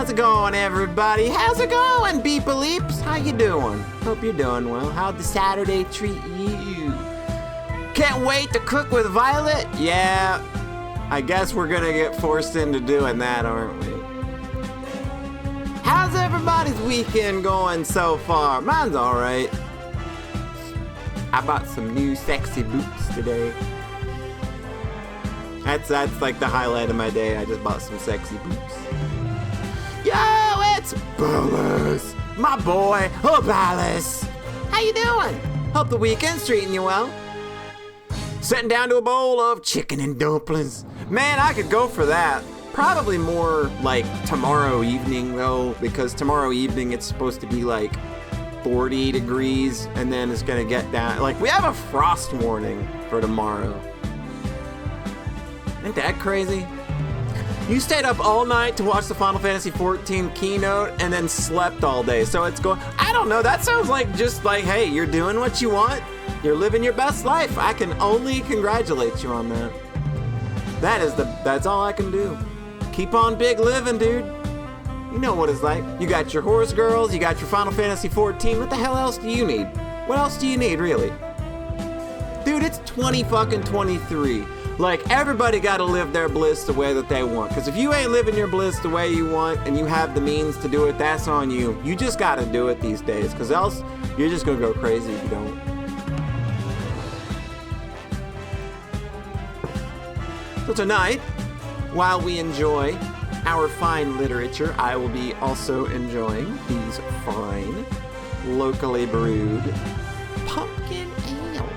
How's it going, everybody? How's it going, Beep-a-Leaps? How you doing? Hope you're doing well. How'd the Saturday treat you? Can't wait to cook with Violet? Yeah, I guess we're gonna get forced into doing that, aren't we? How's everybody's weekend going so far? Mine's alright. I bought some new sexy boots today. That's like the highlight of my day. I just bought some sexy boots. Yo, it's Ballas, my boy, Ballas. How you doing? Hope the weekend's treating you well. Sitting down to a bowl of chicken and dumplings. Man, I could go for that. Probably more like tomorrow evening though, because tomorrow evening it's supposed to be like 40 degrees and then it's gonna get down. Like we have a frost warning for tomorrow. Ain't that crazy? You stayed up all night to watch the Final Fantasy XIV keynote and then slept all day. So it's going, I don't know, that sounds like just like, hey, you're doing what you want. You're living your best life. I can only congratulate you on that. That's all I can do. Keep on big living, dude. You know what it's like. You got your horse girls, you got your Final Fantasy XIV. What the hell else do you need? What else do you need, really? Dude, it's 2023. Like, everybody gotta live their bliss the way that they want. Because if you ain't living your bliss the way you want and you have the means to do it, that's on you. You just gotta do it these days. Because else, you're just gonna go crazy if you don't. So tonight, while we enjoy our fine literature, I will be also enjoying these fine, locally brewed pumpkin ales.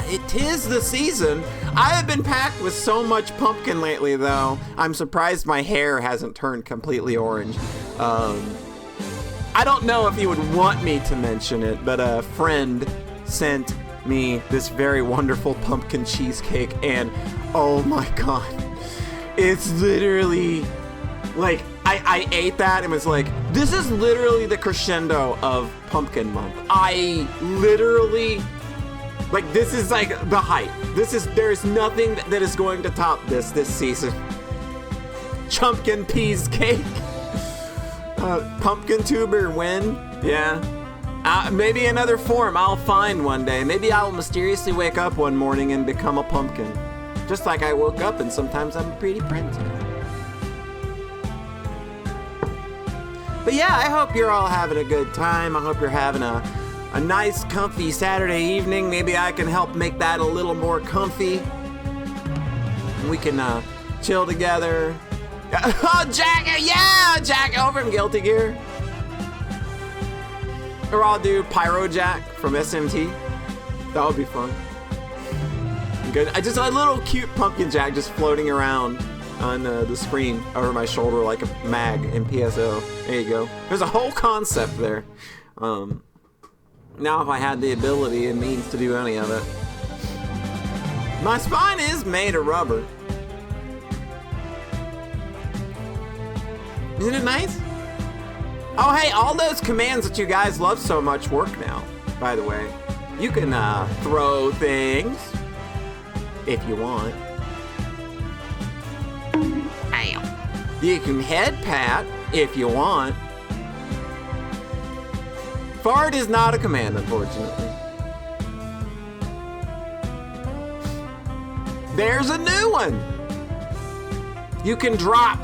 It is the season. I have been packed with so much pumpkin lately, though. I'm surprised my hair hasn't turned completely orange. I don't know if you would want me to mention it, but a friend sent me this very wonderful pumpkin cheesecake, and oh my god, it's literally like I ate that and was like, this is literally the crescendo of pumpkin month. I literally, like, this is like the height. There's nothing that is going to top this season. Chumpkin peas cake. Pumpkin tuber win. Yeah. Maybe another form I'll find one day. Maybe I'll mysteriously wake up one morning and become a pumpkin. Just like I woke up and sometimes I'm a pretty prince. But yeah, I hope you're all having a good time. I hope you're having a nice, comfy Saturday evening. Maybe I can help make that a little more comfy. We can chill together. Oh, Jack! Yeah! Jack over from Guilty Gear. Or I'll do Pyro Jack from SMT. That would be fun. Good. I just a little cute pumpkin Jack just floating around on the screen over my shoulder like a mag in PSO. There you go. There's a whole concept there. Now if I had the ability and means to do any of it. My spine is made of rubber. Isn't it nice? Oh, hey, all those commands that you guys love so much work now, by the way. You can throw things if you want. Ow. You can head pat if you want. Fart is not a command, unfortunately. There's a new one. You can drop.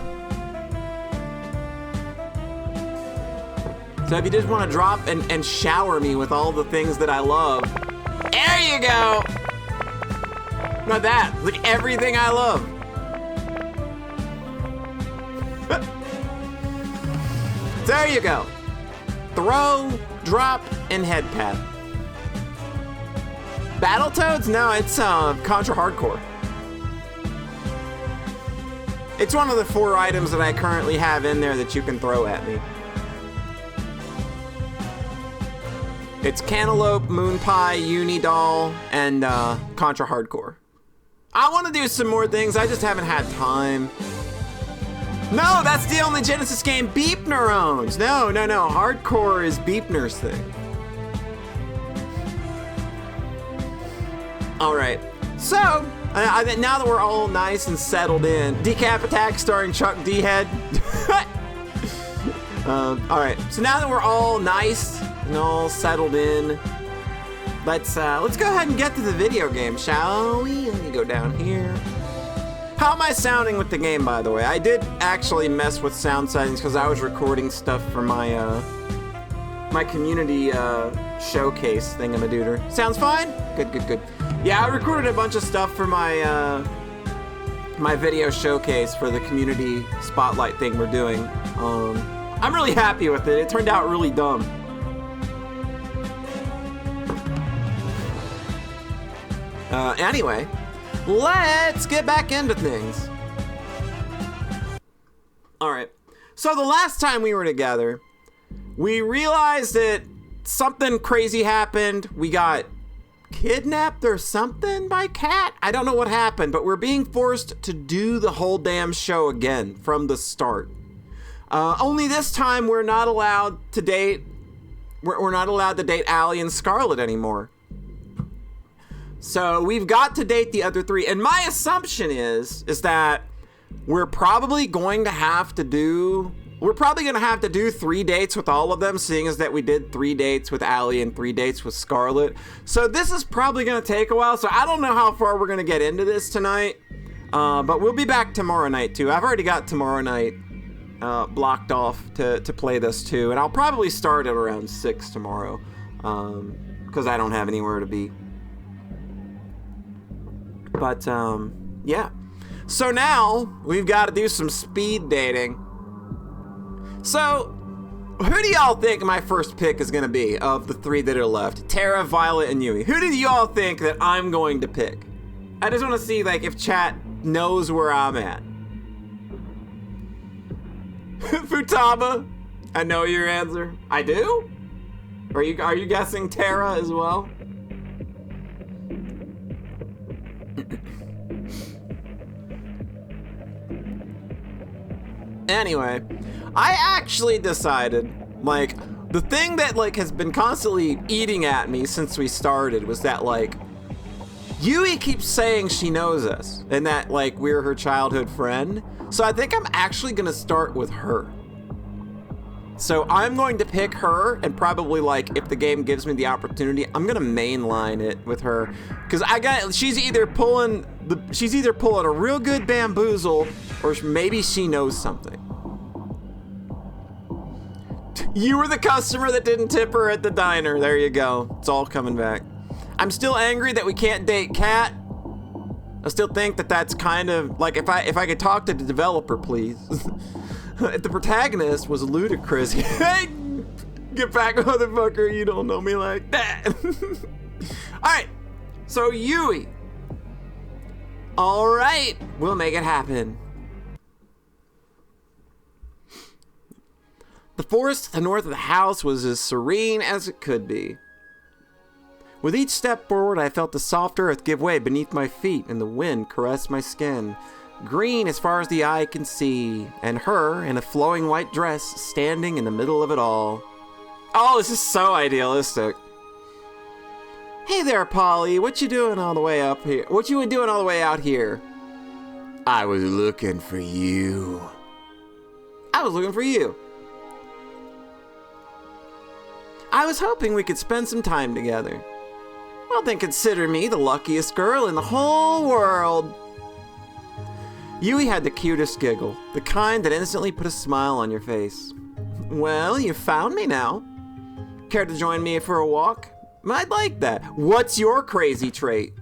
So if you just want to drop and shower me with all the things that I love, there you go. Not that. Look, everything I love. There you go. Throw, drop, and head pat. Battletoads? No, it's Contra Hardcore. It's one of the 4 items that I currently have in there that you can throw at me. It's Cantaloupe, Moon Pie, Unidoll, and Contra Hardcore. I want to do some more things, I just haven't had time. No, that's the only Genesis game Beepner owns. No. Hardcore is Beepner's thing. Alright, so Now that we're all nice and settled in, Decap Attack starring Chuck D. Head. All right, so now that we're all nice and all settled in, let's go ahead and get to the video game, shall we? Let me go down here. How am I sounding with the game, by the way? I did actually mess with sound settings because I was recording stuff for my my community showcase thingamadooter. Sounds fine? Good. Yeah, I recorded a bunch of stuff for my my video showcase for the community spotlight thing we're doing. I'm really happy with it. It turned out really dumb. Anyway, let's get back into things. Alright, so the last time we were together, we realized that something crazy happened. We got kidnapped or something by Cat. I don't know what happened, but we're being forced to do the whole damn show again from the start. Only this time we're not allowed to date. We're not allowed to date Allie and Scarlet anymore. So we've got to date the other three, and my assumption is that we're probably going to have to do 3 dates with all of them, seeing as that we did 3 dates with Allie and 3 dates with Scarlet. So this is probably going to take a while, so I don't know how far we're going to get into this tonight, but we'll be back tomorrow night too. I've already got tomorrow night blocked off to play this too, and I'll probably start at around 6 tomorrow, because I don't have anywhere to be. But yeah, so now we've got to do some speed dating. So who do y'all think my first pick is gonna be of the 3 that are left? Tara, Violet, and Yui. Who do y'all think that I'm going to pick? I just want to see like if chat knows where I'm at. Futaba, I know your answer. I do? Are you guessing Tara as well? Anyway, I actually decided, like, the thing that like has been constantly eating at me since we started was that like Yui keeps saying she knows us and that like we're her childhood friend. So I think I'm actually gonna start with her. So I'm going to pick her, and probably like if the game gives me the opportunity, I'm gonna mainline it with her, because she's either pulling a real good bamboozle, or maybe she knows something. You were the customer that didn't tip her at the diner. There you go. It's all coming back. I'm still angry that we can't date Cat. I still think that that's kind of like if I could talk to the developer, please. If the protagonist was ludicrous. Hey, get back, motherfucker! You don't know me like that. All right, so Yui. All right, we'll make it happen. The forest to the north of the house was as serene as it could be. With each step forward, I felt the soft earth give way beneath my feet and the wind caress my skin. Green as far as the eye can see, and her in a flowing white dress standing in the middle of it all. Oh, this is so idealistic. Hey there, Polly. What you doing all the way up here? What you doing all the way out here? I was looking for you. I was looking for you. I was hoping we could spend some time together. Well, then consider me the luckiest girl in the whole world. Yui had the cutest giggle, the kind that instantly put a smile on your face. Well, you found me now. Care to join me for a walk? I'd like that. What's your crazy trait?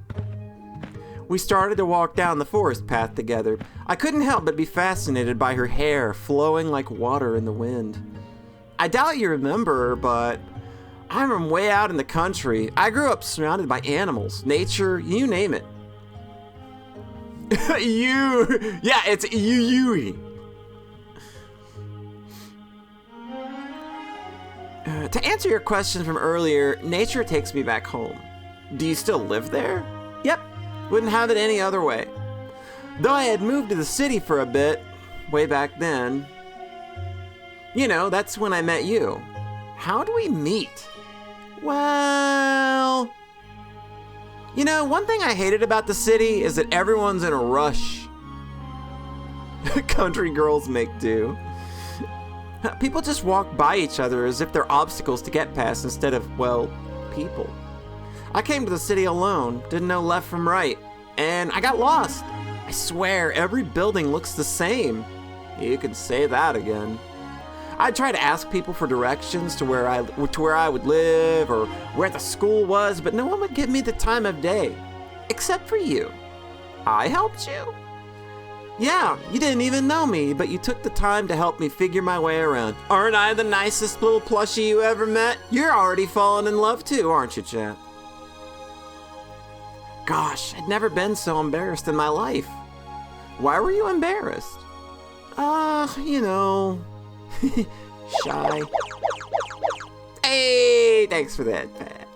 We started to walk down the forest path together. I couldn't help but be fascinated by her hair flowing like water in the wind. I doubt you remember her, but I'm from way out in the country. I grew up surrounded by animals, nature, you name it. Yeah, it's Yui. To answer your question from earlier, nature takes me back home. Do you still live there? Yep, wouldn't have it any other way. Though I had moved to the city for a bit, way back then. You know, that's when I met you. How do we meet? Well, You know, one thing I hated about the city is that everyone's in a rush. Country girls make do. People just walk by each other as if they're obstacles to get past instead of, well, people. I came to the city alone, didn't know left from right, and I got lost. I swear, every building looks the same. You can say that again. I'd try to ask people for directions to where I would live or where the school was, but no one would give me the time of day. Except for you. I helped you? Yeah, you didn't even know me, but you took the time to help me figure my way around. Aren't I the nicest little plushie you ever met? You're already falling in love too, aren't you, Chat? Gosh, I'd never been so embarrassed in my life. Why were you embarrassed? You know, shy. Hey, thanks for that, Pat.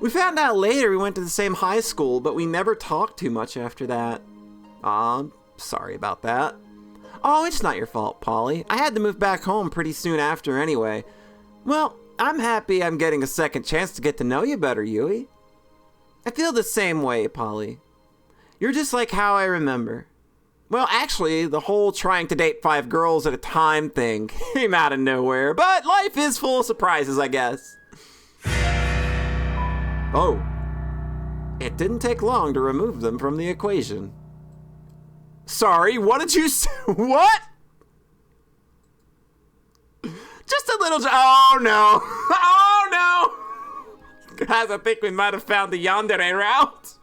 We found out later we went to the same high school, but we never talked too much after that. Sorry about that. Oh, it's not your fault, Polly. I had to move back home pretty soon after anyway. Well, I'm happy I'm getting a second chance to get to know you better, Yui. I feel the same way, Polly. You're just like how I remember. Well, actually, the whole trying to date 5 girls at a time thing came out of nowhere, but life is full of surprises, I guess. Oh. It didn't take long to remove them from the equation. Sorry, what did you say? What? Just a little... Oh, no. Oh, no. Guys, I think we might have found the yandere route.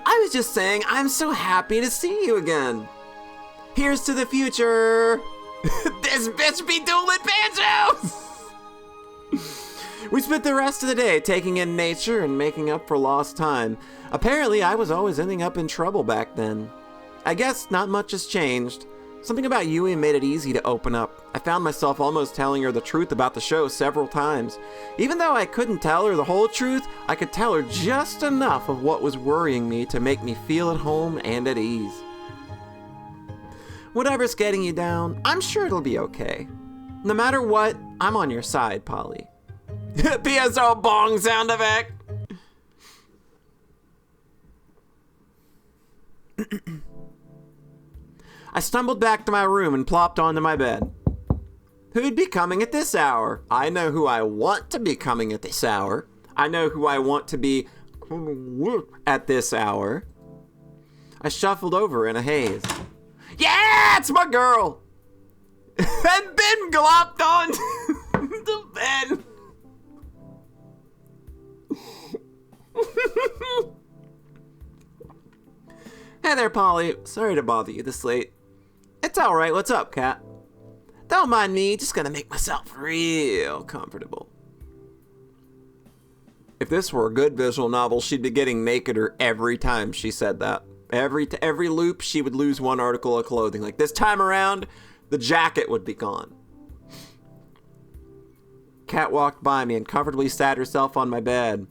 I was just saying, I'm so happy to see you again. Here's to the future. This bitch be dueling banjos. We spent the rest of the day taking in nature and making up for lost time. Apparently, I was always ending up in trouble back then. I guess not much has changed. Something about Yui made it easy to open up. I found myself almost telling her the truth about the show several times. Even though I couldn't tell her the whole truth, I could tell her just enough of what was worrying me to make me feel at home and at ease. Whatever's getting you down, I'm sure it'll be okay. No matter what, I'm on your side, Polly. PSO bong sound effect! I stumbled back to my room and plopped onto my bed. Who'd be coming at this hour? I know who I want to be coming at this hour. I know who I want to be at this hour. I shuffled over in a haze. Yeah, it's my girl! And Ben glopped on the bed. Hey there, Polly. Sorry to bother you this late. It's alright, what's up, Cat? Don't mind me, just gonna make myself real comfortable. If this were a good visual novel, she'd be getting nakeder every time she said that. Every loop, she would lose one article of clothing. Like this time around, the jacket would be gone. Cat walked by me and comfortably sat herself on my bed.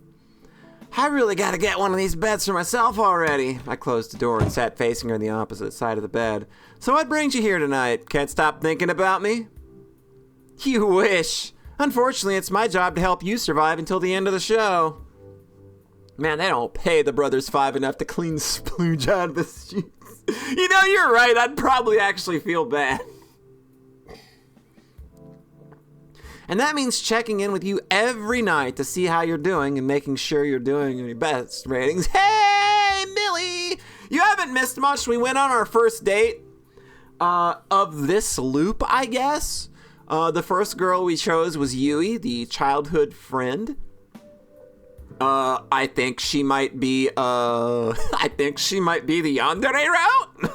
I really gotta get one of these beds for myself already. I closed the door and sat facing her on the opposite side of the bed. So what brings you here tonight? Can't stop thinking about me? You wish. Unfortunately, it's my job to help you survive until the end of the show. Man, they don't pay the Brothers 5 enough to clean splooge out of the sheets. You know, you're right. I'd probably actually feel bad. And that means checking in with you every night to see how you're doing and making sure you're doing your best ratings. Hey, Millie! You haven't missed much. We went on our first date of this loop, I guess. The first girl we chose was Yui, the childhood friend. I think she might be the yandere route.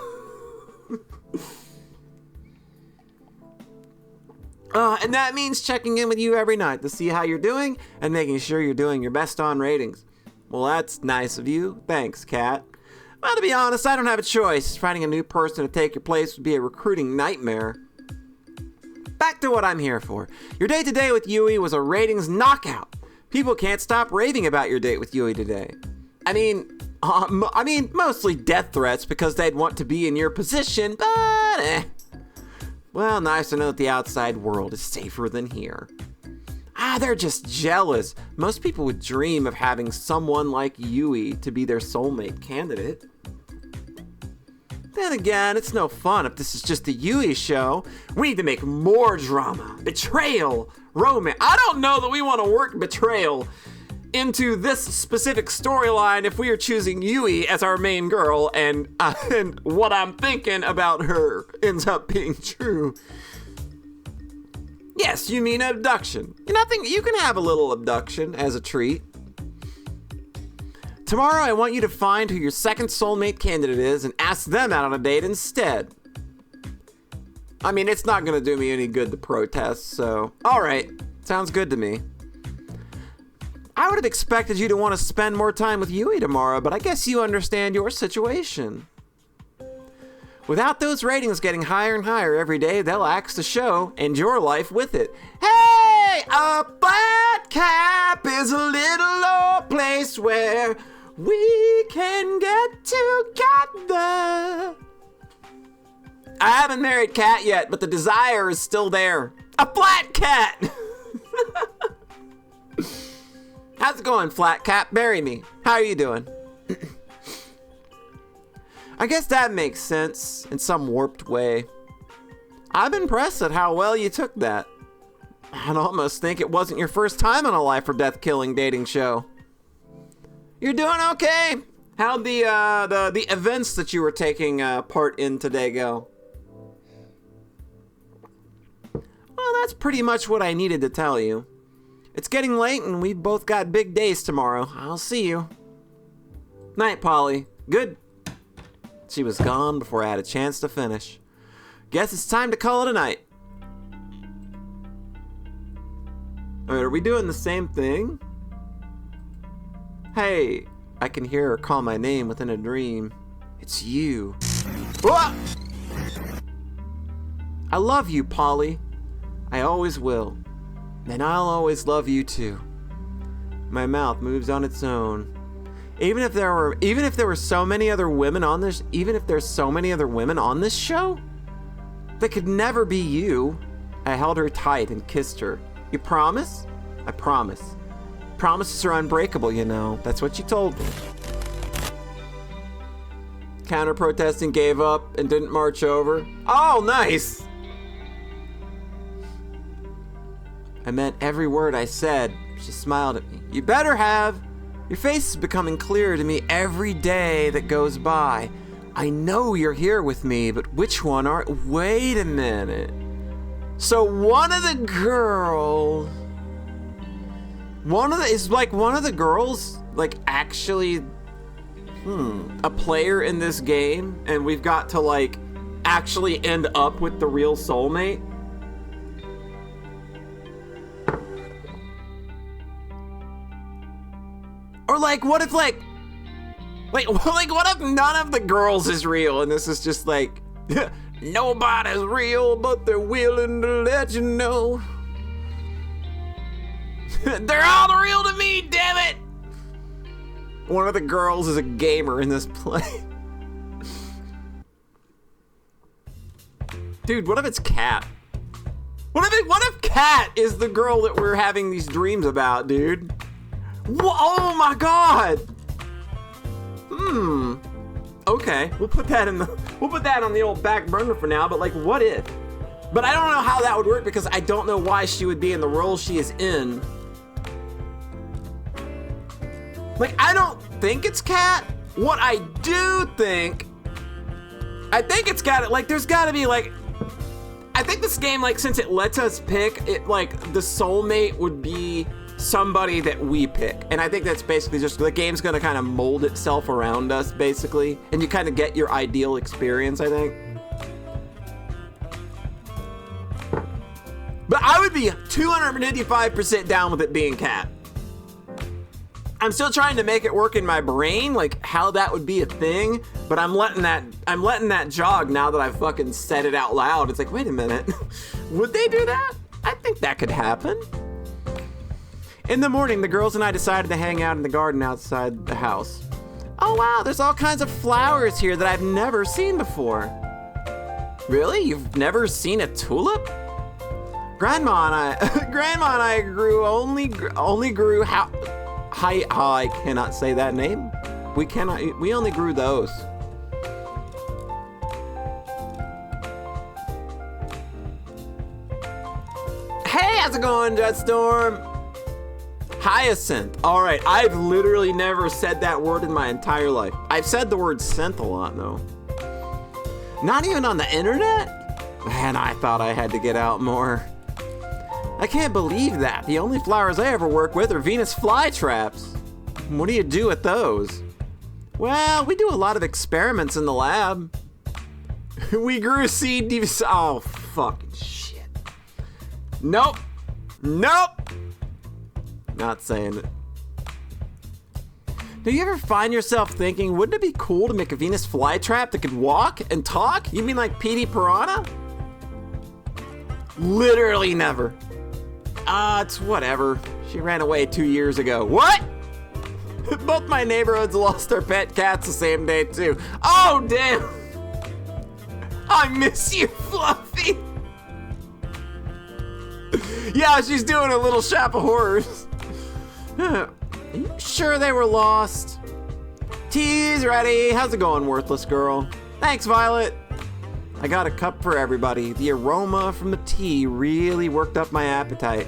And that means checking in with you every night to see how you're doing and making sure you're doing your best on ratings. Well, that's nice of you. Thanks, Kat. Well, to be honest, I don't have a choice. Finding a new person to take your place would be a recruiting nightmare. Back to what I'm here for. Your date today with Yui was a ratings knockout. People can't stop raving about your date with Yui today. I mean, mostly death threats because they'd want to be in your position, but Well, nice to know that the outside world is safer than here. They're just jealous. Most people would dream of having someone like Yui to be their soulmate candidate. Then again, it's no fun if this is just the Yui show. We need to make more drama, betrayal, romance. I don't know that we want to work betrayal into this specific storyline if we are choosing Yui as our main girl and what I'm thinking about her ends up being true. Yes, you mean abduction. You can have a little abduction as a treat. Tomorrow, I want you to find who your second soulmate candidate is and ask them out on a date instead. I mean, it's not gonna do me any good to protest, so... Alright, sounds good to me. I would have expected you to want to spend more time with Yui tomorrow, but I guess you understand your situation. Without those ratings getting higher and higher every day, they'll axe the show and your life with it. Hey, a flat cap is a little old place where we can get together. I haven't married Cat yet, but the desire is still there. A flat cat! How's it going, Flat Cat? Bury me. How are you doing? I guess that makes sense in some warped way. I'm impressed at how well you took that. I'd almost think it wasn't your first time on a life or death killing dating show. You're doing okay. How'd the events that you were taking part in today go? Well, that's pretty much what I needed to tell you. It's getting late and we've both got big days tomorrow. I'll see you. Night, Polly. Good. She was gone before I had a chance to finish. Guess it's time to call it a night. Alright, are we doing the same thing? Hey, I can hear her call my name within a dream. It's you. Whoa! I love you, Polly. I always will. And I'll always love you too. My mouth moves on its own. Even if there were so many other women on this, even if there's so many other women on this show, they could never be you. I held her tight and kissed her. You promise? I promise. Promises are unbreakable, you know. That's what you told me. Counter-protesting gave up and didn't march over. Oh, nice! I meant every word I said. She smiled at me. You better have. Your face is becoming clearer to me every day that goes by. I know you're here with me, but which one are... Wait a minute. So one of the girls... Is one of the girls, like, actually... a player in this game, and we've got to, like, actually end up with the real soulmate? Or like, what if what if none of the girls is real and this is just like, nobody's real, but they're willing to let you know. They're all real to me, damn it! One of the girls is a gamer in this play. Dude, what if it's Cat? What if Cat is the girl that we're having these dreams about, dude? Oh my god! Okay, we'll put that on the old back burner for now, but like, what if? But I don't know how that would work because I don't know why she would be in the role she is in. Like, I don't think it's Cat. What I do think, I think it's got it, like, there's gotta be, like, I think this game, like, since it lets us pick, it, like, the soulmate would be somebody that we pick. And I think that's basically just, the game's gonna kind of mold itself around us, basically. And you kind of get your ideal experience, I think. But I would be 255% down with it being Cat. I'm still trying to make it work in my brain, like how that would be a thing, but I'm letting that jog now that I've fucking said it out loud. It's like, wait a minute, would they do that? I think that could happen. In the morning, the girls and I decided to hang out in the garden outside the house. Oh wow, there's all kinds of flowers here that I've never seen before. Really? You've never seen a tulip? Grandma and I only grew how high. Oh, I cannot say that name. We only grew those. Hey, how's it going, Jetstorm? Hyacinth. All right, I've literally never said that word in my entire life. I've said the word scent a lot, though. Not even on the internet? Man, I thought I had to get out more. I can't believe that. The only flowers I ever work with are Venus flytraps. What do you do with those? Well, we do a lot of experiments in the lab. We grew seed. Oh, fucking shit. Nope. Not saying it. Do you ever find yourself thinking, wouldn't it be cool to make a Venus flytrap that could walk and talk? You mean like Petey Piranha? Literally never. It's whatever. She ran away 2 years ago. What? Both my neighborhoods lost their pet cats the same day too. Oh, damn. I miss you, Fluffy. Yeah, she's doing a little shop of horrors. Are you sure they were lost? Tea's ready. How's it going, worthless girl? Thanks, Violet. I got a cup for everybody. The aroma from the tea really worked up my appetite.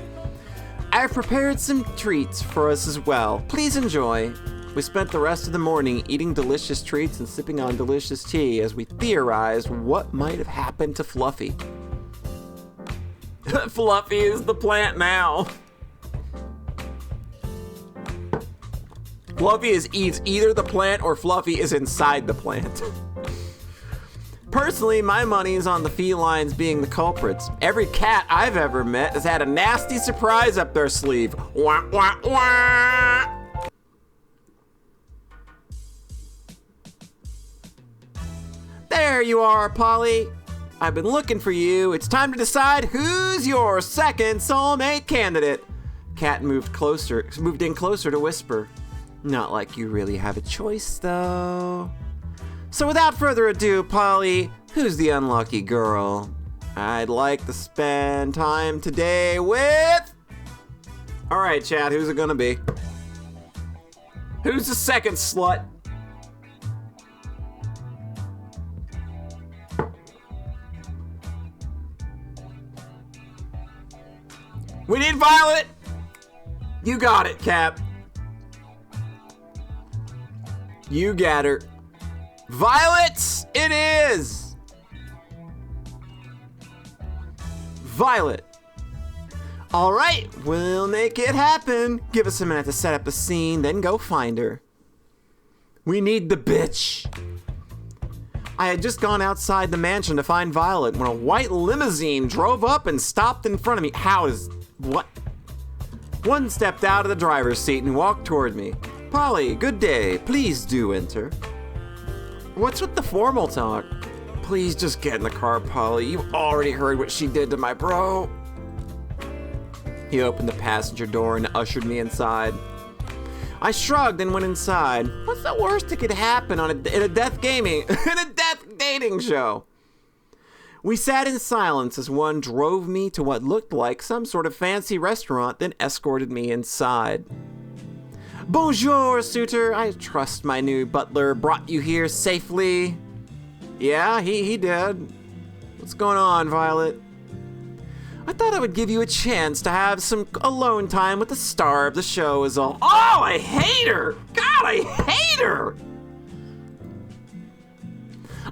I've prepared some treats for us as well. Please enjoy. We spent the rest of the morning eating delicious treats and sipping on delicious tea as we theorized what might have happened to Fluffy. Fluffy is the plant now. Fluffy is either the plant or Fluffy is inside the plant. Personally, my money is on the felines being the culprits. Every cat I've ever met has had a nasty surprise up their sleeve. Wah, wah, wah. There you are, Polly. I've been looking for you. It's time to decide who's your second soulmate candidate. Cat moved in closer to whisper. Not like you really have a choice, though. So without further ado, Polly, who's the unlucky girl? I'd like to spend time today with... All right, Chad, who's it gonna be? Who's the second slut? We need Violet! You got it, Cap. You got her. Violet, it is! Violet. All right, we'll make it happen. Give us a minute to set up the scene, then go find her. We need the bitch. I had just gone outside the mansion to find Violet when a white limousine drove up and stopped in front of me. What? One stepped out of the driver's seat and walked toward me. Polly, good day. Please do enter. What's with the formal talk? Please just get in the car, Polly. You've already heard what she did to my bro. He opened the passenger door and ushered me inside. I shrugged and went inside. What's the worst that could happen in a death dating show? We sat in silence as one drove me to what looked like some sort of fancy restaurant, then escorted me inside. Bonjour, suitor. I trust my new butler brought you here safely. Yeah, he did. What's going on, Violet? I thought I would give you a chance to have some alone time with the star of the show is all. Oh, I hate her! God, I hate her!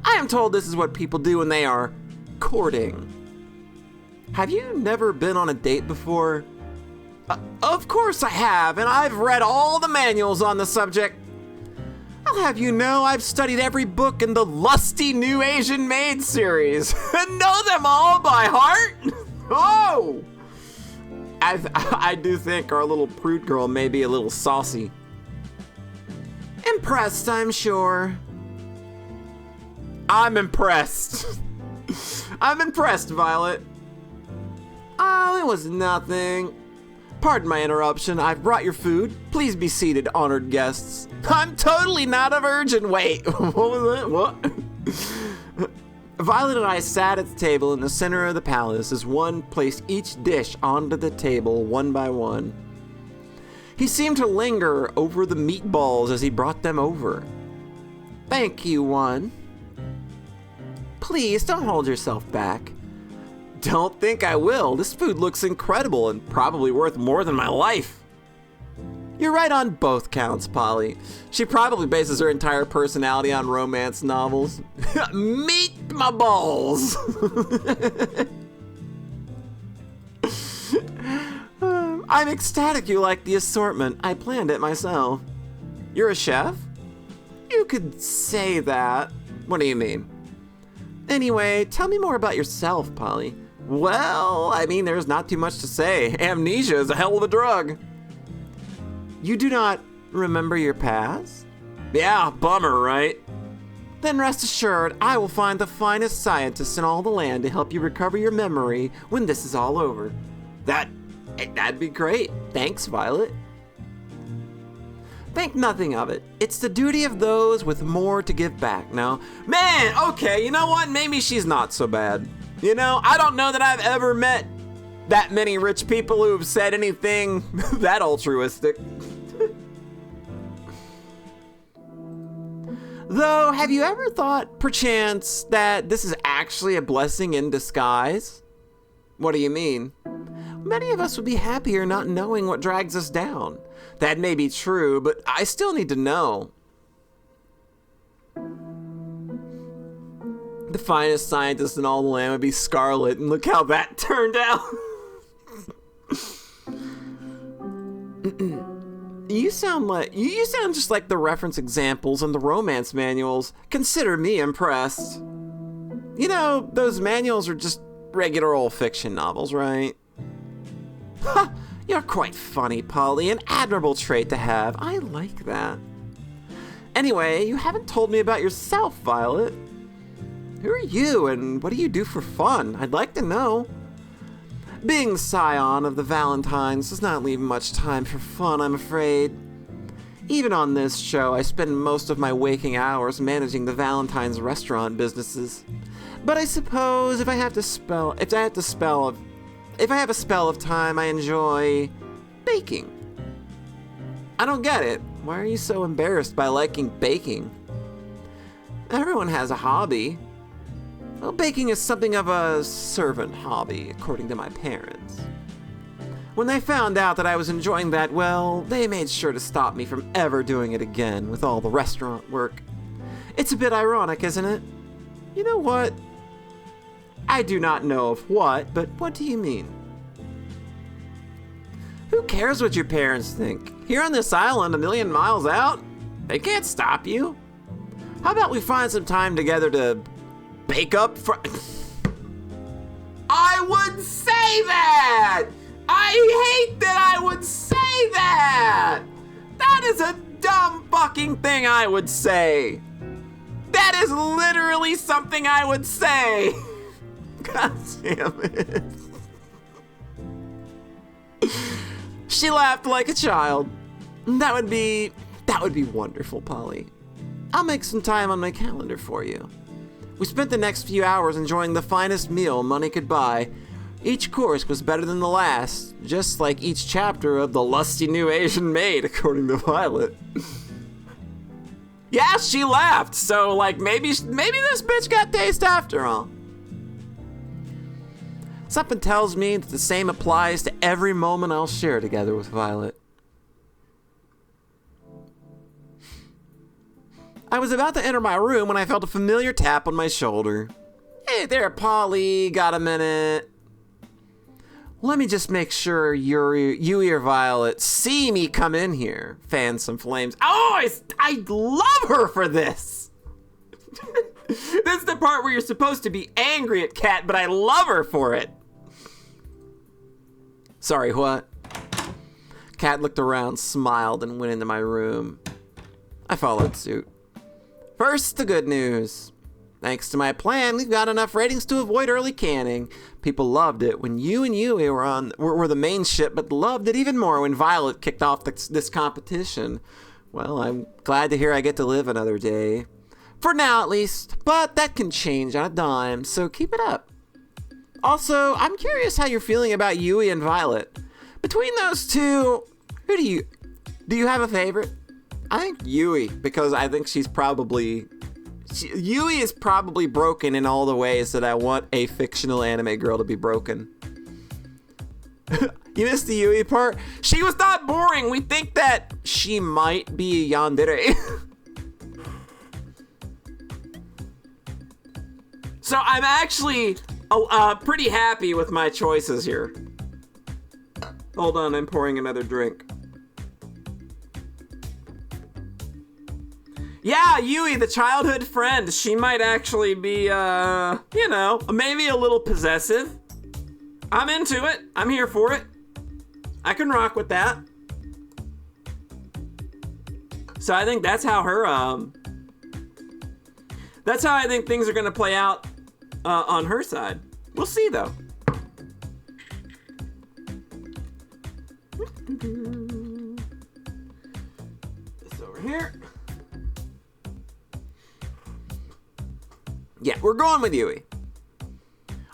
I am told this is what people do when they are courting. Have you never been on a date before? Of course I have, and I've read all the manuals on the subject. I'll have you know I've studied every book in the Lusty New Asian Maid series and know them all by heart. Oh! I do think our little prude girl may be a little saucy. Impressed, I'm sure. I'm impressed. I'm impressed, Violet. Oh, it was nothing. Pardon my interruption. I've brought your food. Please be seated, honored guests. I'm totally not a virgin. Wait, what was that? What? Violet and I sat at the table in the center of the palace as one placed each dish onto the table one by one. He seemed to linger over the meatballs as he brought them over. Thank you, one. Please don't hold yourself back. Don't think I will. This food looks incredible and probably worth more than my life. You're right on both counts, Polly. She probably bases her entire personality on romance novels. Meet my balls! I'm ecstatic you like the assortment. I planned it myself. You're a chef? You could say that. What do you mean? Anyway, tell me more about yourself, Polly. Well, I mean, there's not too much to say. Amnesia is a hell of a drug. You do not remember your past? Yeah, bummer, right? Then rest assured, I will find the finest scientists in all the land to help you recover your memory when this is all over. That'd be great. Thanks, Violet. Think nothing of it. It's the duty of those with more to give back. Now, man, okay, you know what? Maybe she's not so bad. You know, I don't know that I've ever met that many rich people who've said anything that altruistic. Though, have you ever thought, perchance, that this is actually a blessing in disguise? What do you mean? Many of us would be happier not knowing what drags us down. That may be true, but I still need to know. The finest scientist in all the land would be Scarlet, and look how that turned out. You sound just like the reference examples in the romance manuals. Consider me impressed. You know, those manuals are just regular old fiction novels, right? Ha! You're quite funny, Polly. An admirable trait to have. I like that. Anyway, you haven't told me about yourself, Violet. Who are you, and what do you do for fun? I'd like to know. Being the scion of the Valentines does not leave much time for fun, I'm afraid. Even on this show, I spend most of my waking hours managing the Valentine's restaurant businesses. But I suppose if I have a spell of time, I enjoy baking. I don't get it. Why are you so embarrassed by liking baking? Everyone has a hobby. Well, baking is something of a servant hobby, according to my parents. When they found out that I was enjoying that, well, they made sure to stop me from ever doing it again with all the restaurant work. It's a bit ironic, isn't it? You know what? I do not know of what, but what do you mean? Who cares what your parents think? Here on this island, a million miles out, they can't stop you. How about we find some time together to bake up for... I would say that! I hate that I would say that! That is a dumb fucking thing I would say. That is literally something I would say. God damn it. She laughed like a child. That would be wonderful, Polly. I'll make some time on my calendar for you. We spent the next few hours enjoying the finest meal money could buy. Each course was better than the last, just like each chapter of The Lusty New Asian Maid, according to Violet. Yeah, she laughed, so like maybe this bitch got taste after all. Something tells me that the same applies to every moment I'll share together with Violet. I was about to enter my room when I felt a familiar tap on my shoulder. Hey there, Polly, got a minute? Let me just make sure you or Violet see me come in here. Fan some flames. Oh, I love her for this. This is the part where you're supposed to be angry at Kat, but I love her for it. Sorry, what? Kat looked around, smiled, and went into my room. I followed suit. First, the good news. Thanks to my plan, we've got enough ratings to avoid early canning. People loved it when you and Yui were the main ship, but loved it even more when Violet kicked off this competition. Well, I'm glad to hear I get to live another day. For now, at least. But that can change on a dime, so keep it up. Also, I'm curious how you're feeling about Yui and Violet. Between those two, who do you have a favorite? I think Yui, because I think Yui is probably broken in all the ways that I want a fictional anime girl to be broken. You missed the Yui part? She was not boring. We think that she might be a yandere. So I'm actually pretty happy with my choices here. Hold on, I'm pouring another drink. Yeah, Yui, the childhood friend. She might actually be, maybe a little possessive. I'm into it. I'm here for it. I can rock with that. So I think that's how that's how I think things are gonna play out on her side. We'll see though. This over here. Yeah, we're going with Yui.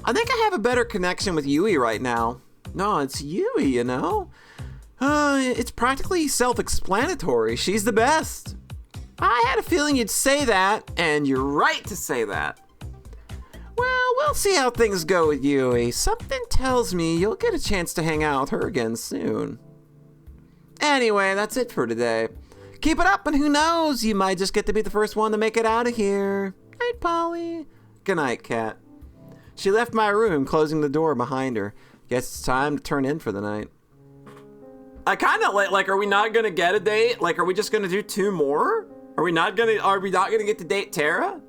I think I have a better connection with Yui right now. No, it's Yui, you know? It's practically self-explanatory. She's the best. I had a feeling you'd say that, and you're right to say that. Well, we'll see how things go with Yui. Something tells me you'll get a chance to hang out with her again soon. Anyway, that's it for today. Keep it up, and who knows, you might just get to be the first one to make it out of here. Night, Polly. Good night, Cat. She left my room, closing the door behind her. Guess it's time to turn in for the night. I kind of like, are we not gonna get a date? Like, are we just gonna do 2 more? Are we not gonna get to date Terra?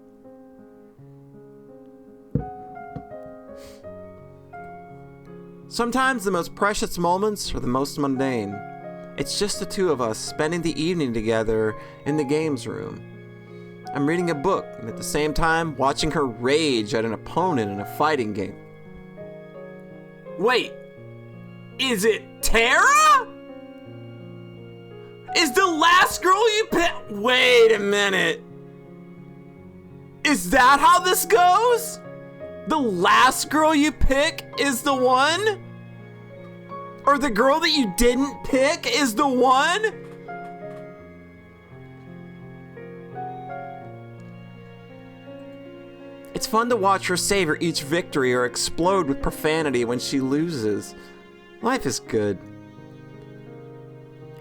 Sometimes the most precious moments are the most mundane. It's just the 2 of us spending the evening together in the games room. I'm reading a book and at the same time watching her rage at an opponent in a fighting game. Wait, is it Terra? Is the last girl you picked? Wait a minute. Is that how this goes? The last girl you pick is the one? Or the girl that you didn't pick is the one? It's fun to watch her savor each victory or explode with profanity when she loses. Life is good.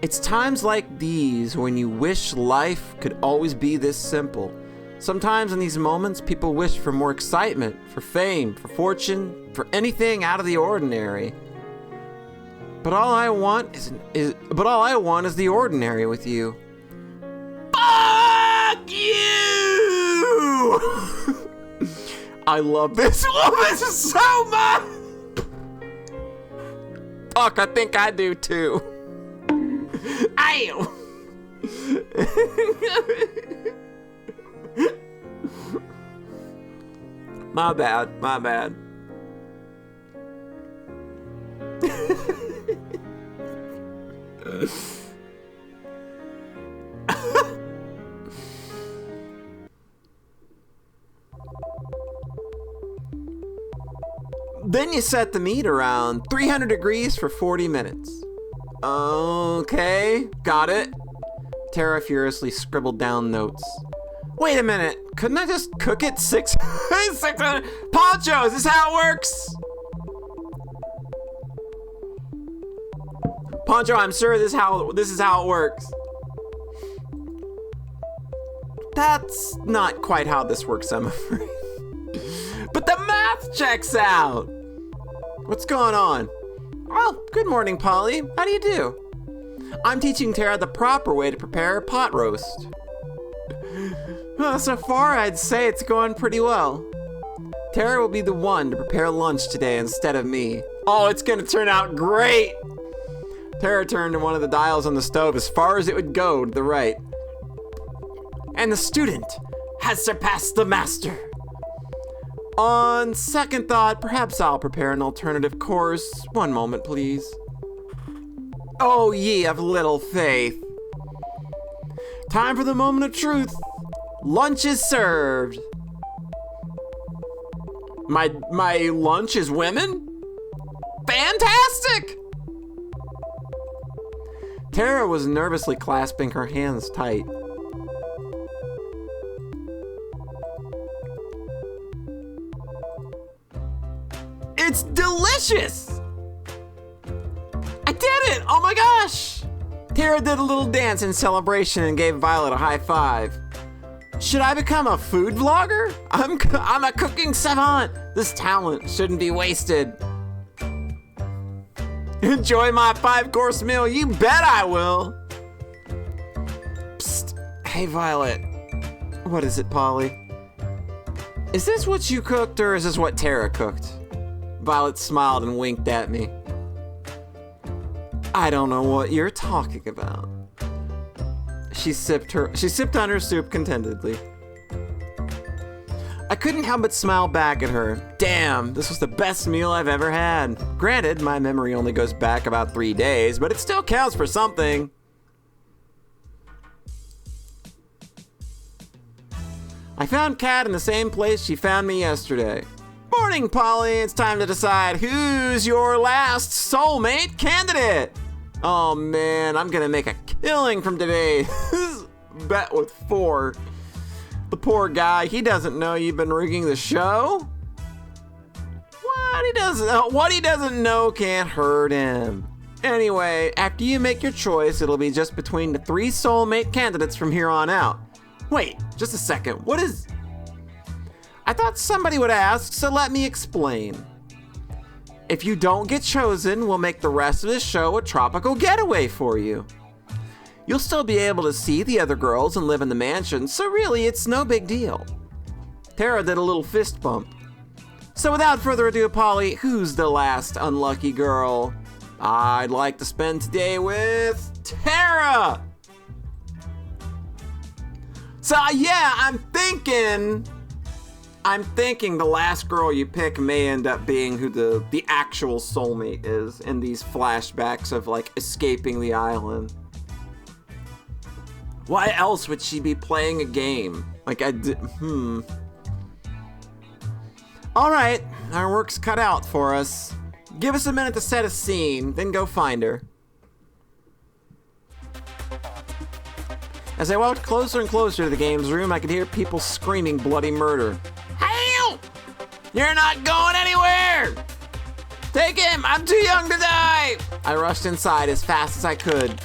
It's times like these when you wish life could always be this simple. Sometimes in these moments, people wish for more excitement, for fame, for fortune, for anything out of the ordinary. But all I want is the ordinary with you. Fuck you! I love this woman so much! Fuck, I think I do too. Ow! My bad. Then you set the meat around 300 degrees for 40 minutes. Okay, got it. Terra furiously scribbled down notes. Wait a minute, couldn't I just cook it 600? Poncho, is this how it works? Poncho, I'm sure this is how it works. That's not quite how this works, I'm afraid. But the math checks out. What's going on? Oh, good morning, Polly. How do you do? I'm teaching Terra the proper way to prepare a pot roast. Well, so far, I'd say it's going pretty well. Terra will be the one to prepare lunch today instead of me. Oh, it's gonna turn out great! Terra turned to one of the dials on the stove as far as it would go to the right. And the student has surpassed the master. On second thought, perhaps I'll prepare an alternative course. One moment, please. Oh, ye of little faith. Time for the moment of truth. Lunch is served. My lunch is women? Fantastic! Tara was nervously clasping her hands tight. It's delicious! I did it! Oh my gosh! Tara did a little dance in celebration and gave Violet a high five. Should I become a food vlogger? I'm a cooking savant. This talent shouldn't be wasted. Enjoy my 5-course meal. You bet I will. Psst. Hey, Violet. What is it, Polly? Is this what you cooked or is this what Tara cooked? Violet smiled and winked at me. I don't know what you're talking about. She sipped on her soup contentedly. I couldn't help but smile back at her. Damn, this was the best meal I've ever had. Granted, my memory only goes back about 3 days, but it still counts for something. I found Kat in the same place she found me yesterday. Morning, Polly. It's time to decide who's your last soulmate candidate. Oh man, I'm gonna make a killing from today's bet with 4. The poor guy, he doesn't know you've been rigging the show. What he doesn't know can't hurt him. Anyway, after you make your choice, it'll be just between the 3 soulmate candidates from here on out. Wait, just a second. What is... I thought somebody would ask, so let me explain. If you don't get chosen, we'll make the rest of this show a tropical getaway for you. You'll still be able to see the other girls and live in the mansion, so really it's no big deal. Tara did a little fist bump. So without further ado, Polly, who's the last unlucky girl? I'd like to spend today with Tara! So yeah, I'm thinking the last girl you pick may end up being who the actual soulmate is in these flashbacks of like escaping the island. Why else would she be playing a game? Like Alright, our work's cut out for us. Give us a minute to set a scene, then go find her. As I walked closer and closer to the game's room, I could hear people screaming bloody murder. Help! You're not going anywhere! Take him! I'm too young to die! I rushed inside as fast as I could.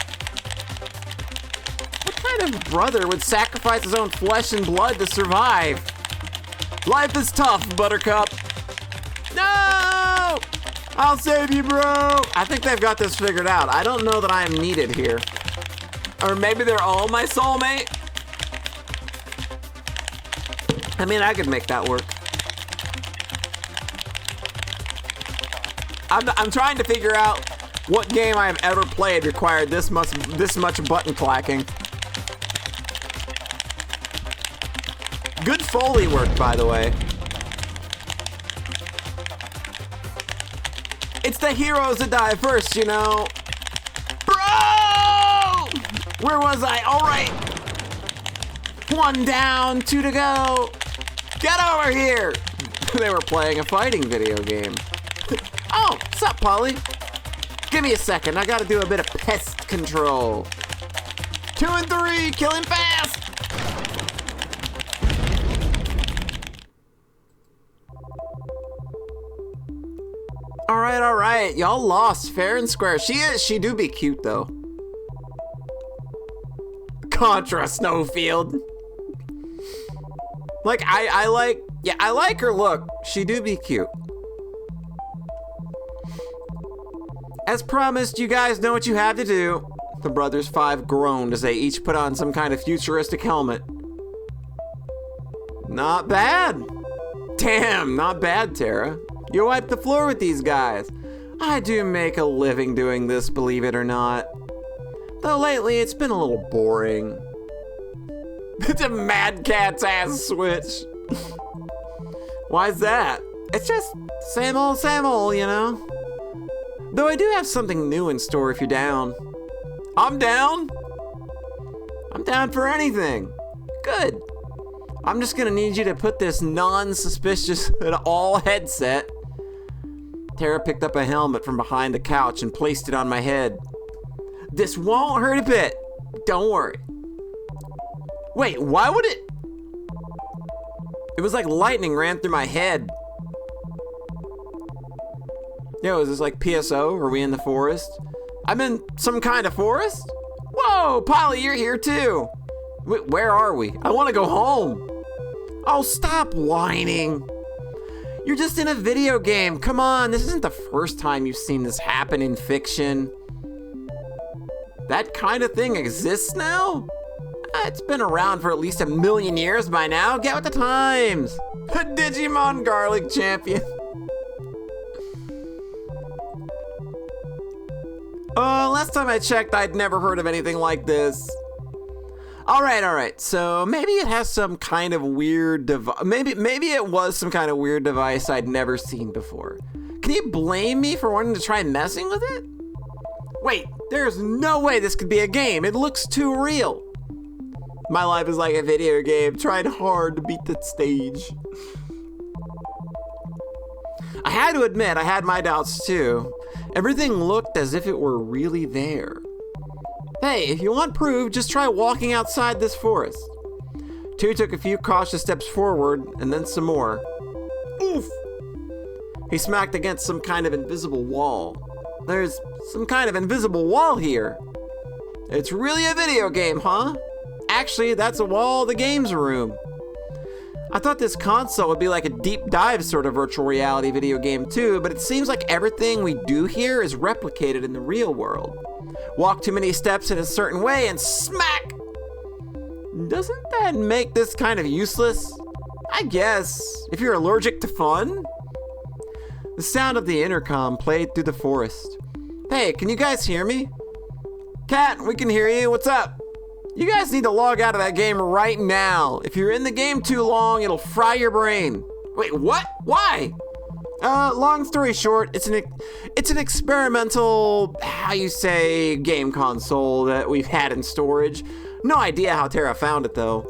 What kind of brother would sacrifice his own flesh and blood to survive? Life is tough, Buttercup. No! I'll save you, bro! I think they've got this figured out. I don't know that I am needed here. Or maybe they're all my soulmate? I mean, I could make that work. I'm trying to figure out what game I have ever played required this much button clacking. Good Foley work, by the way. It's the heroes that die first, you know. Bro! Where was I? All right. 1 down, 2 to go. Get over here. They were playing a fighting video game. Oh, what's up, Polly? Give me a second. I gotta do a bit of pest control. 2 and 3, killing fast. All right. Y'all lost fair and square. She do be cute, though. Contra Snowfield. Like, I like her look. She do be cute. As promised, you guys know what you have to do. The Brothers 5 groaned as they each put on some kind of futuristic helmet. Not bad. Damn, not bad, Tara. You wipe the floor with these guys. I do make a living doing this, believe it or not. Though lately, it's been a little boring. It's a Mad Catz ass switch. Why's that? It's just same old, you know? Though I do have something new in store if you're down. I'm down. I'm down for anything. Good. I'm just gonna need you to put this non-suspicious at all headset. Tara picked up a helmet from behind the couch and placed it on my head. This won't hurt a bit. Don't worry. Wait, why would it? It was like lightning ran through my head. Yo, is this like PSO? Are we in the forest? I'm in some kind of forest? Whoa, Polly, you're here too. Wait, where are we? I want to go home. Oh, stop whining. You're just in a video game. Come on, this isn't the first time you've seen this happen in fiction. That kind of thing exists now? It's been around for at least 1 million years by now. Get with the times. Digimon Garlic Champion. Last time I checked, I'd never heard of anything like this. All right. So maybe it has some kind of weird device. Maybe it was some kind of weird device I'd never seen before. Can you blame me for wanting to try messing with it? Wait, there's no way this could be a game. It looks too real. My life is like a video game. Tried hard to beat that stage. I had to admit, I had my doubts too. Everything looked as if it were really there. Hey, if you want proof, just try walking outside this forest. Two took a few cautious steps forward, and then some more. Oof! He smacked against some kind of invisible wall. There's some kind of invisible wall here. It's really a video game, huh? Actually, that's a wall of the games room. I thought this console would be like a deep dive sort of virtual reality video game too, but it seems like everything we do here is replicated in the real world. Walk too many steps in a certain way and smack! Doesn't that make this kind of useless? I guess, if you're allergic to fun. The sound of the intercom played through the forest. Hey, can you guys hear me? Cat, we can hear you. What's up? You guys need to log out of that game right now. If you're in the game too long, it'll fry your brain. Wait, what? Why? Long story short, it's an experimental, how you say, game console that we've had in storage. No idea how Tara found it though.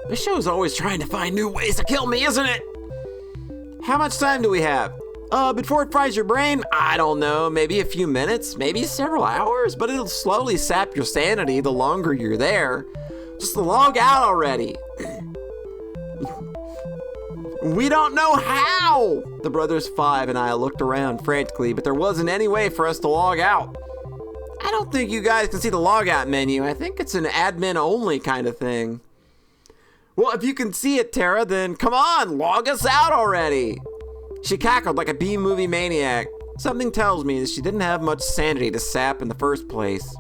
This show's always trying to find new ways to kill me, isn't it? How much time do we have? Before it fries your brain, I don't know, maybe a few minutes, maybe several hours, but it'll slowly sap your sanity the longer you're there. Just log out already. We don't know how! The brothers Five and I looked around frantically, but there wasn't any way for us to log out. I don't think you guys can see the logout menu. I think it's an admin only kind of thing. Well, if you can see it, Tara, then come on, log us out already. She cackled like a B-movie maniac. Something tells me that she didn't have much sanity to sap in the first place.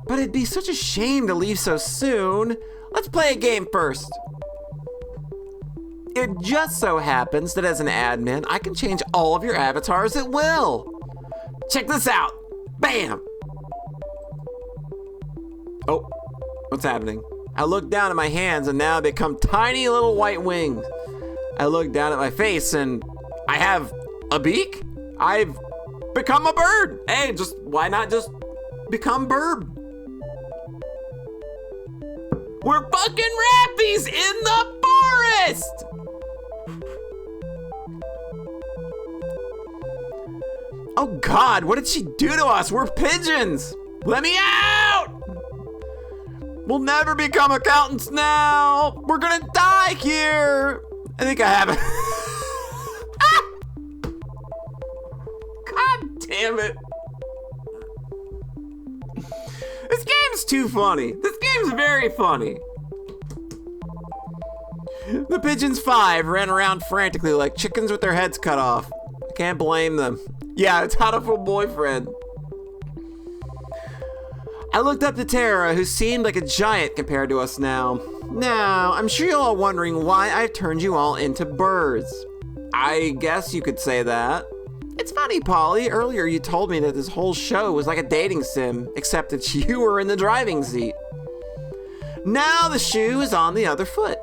But it'd be such a shame to leave so soon. Let's play a game first. It just so happens that as an admin, I can change all of your avatars at will. Check this out. Bam! Oh, what's happening? I look down at my hands and now they become tiny little white wings. I look down at my face and I have a beak? I've become a bird. Hey, why not just become bird? We're fucking rappies in the forest! Oh God, what did she do to us? We're pigeons! Let me out! We'll never become accountants now! We're gonna die here! I think I have it. God damn it. This game's too funny. This game's very funny. The pigeons 5 ran around frantically like chickens with their heads cut off. I can't blame them. Yeah, it's Hatoful Boyfriend. I looked up to Tara, who seemed like a giant compared to us now. Now, I'm sure you're all wondering why I've turned you all into birds. I guess you could say that. It's funny, Polly. Earlier you told me that this whole show was like a dating sim, except that you were in the driving seat. Now the shoe is on the other foot.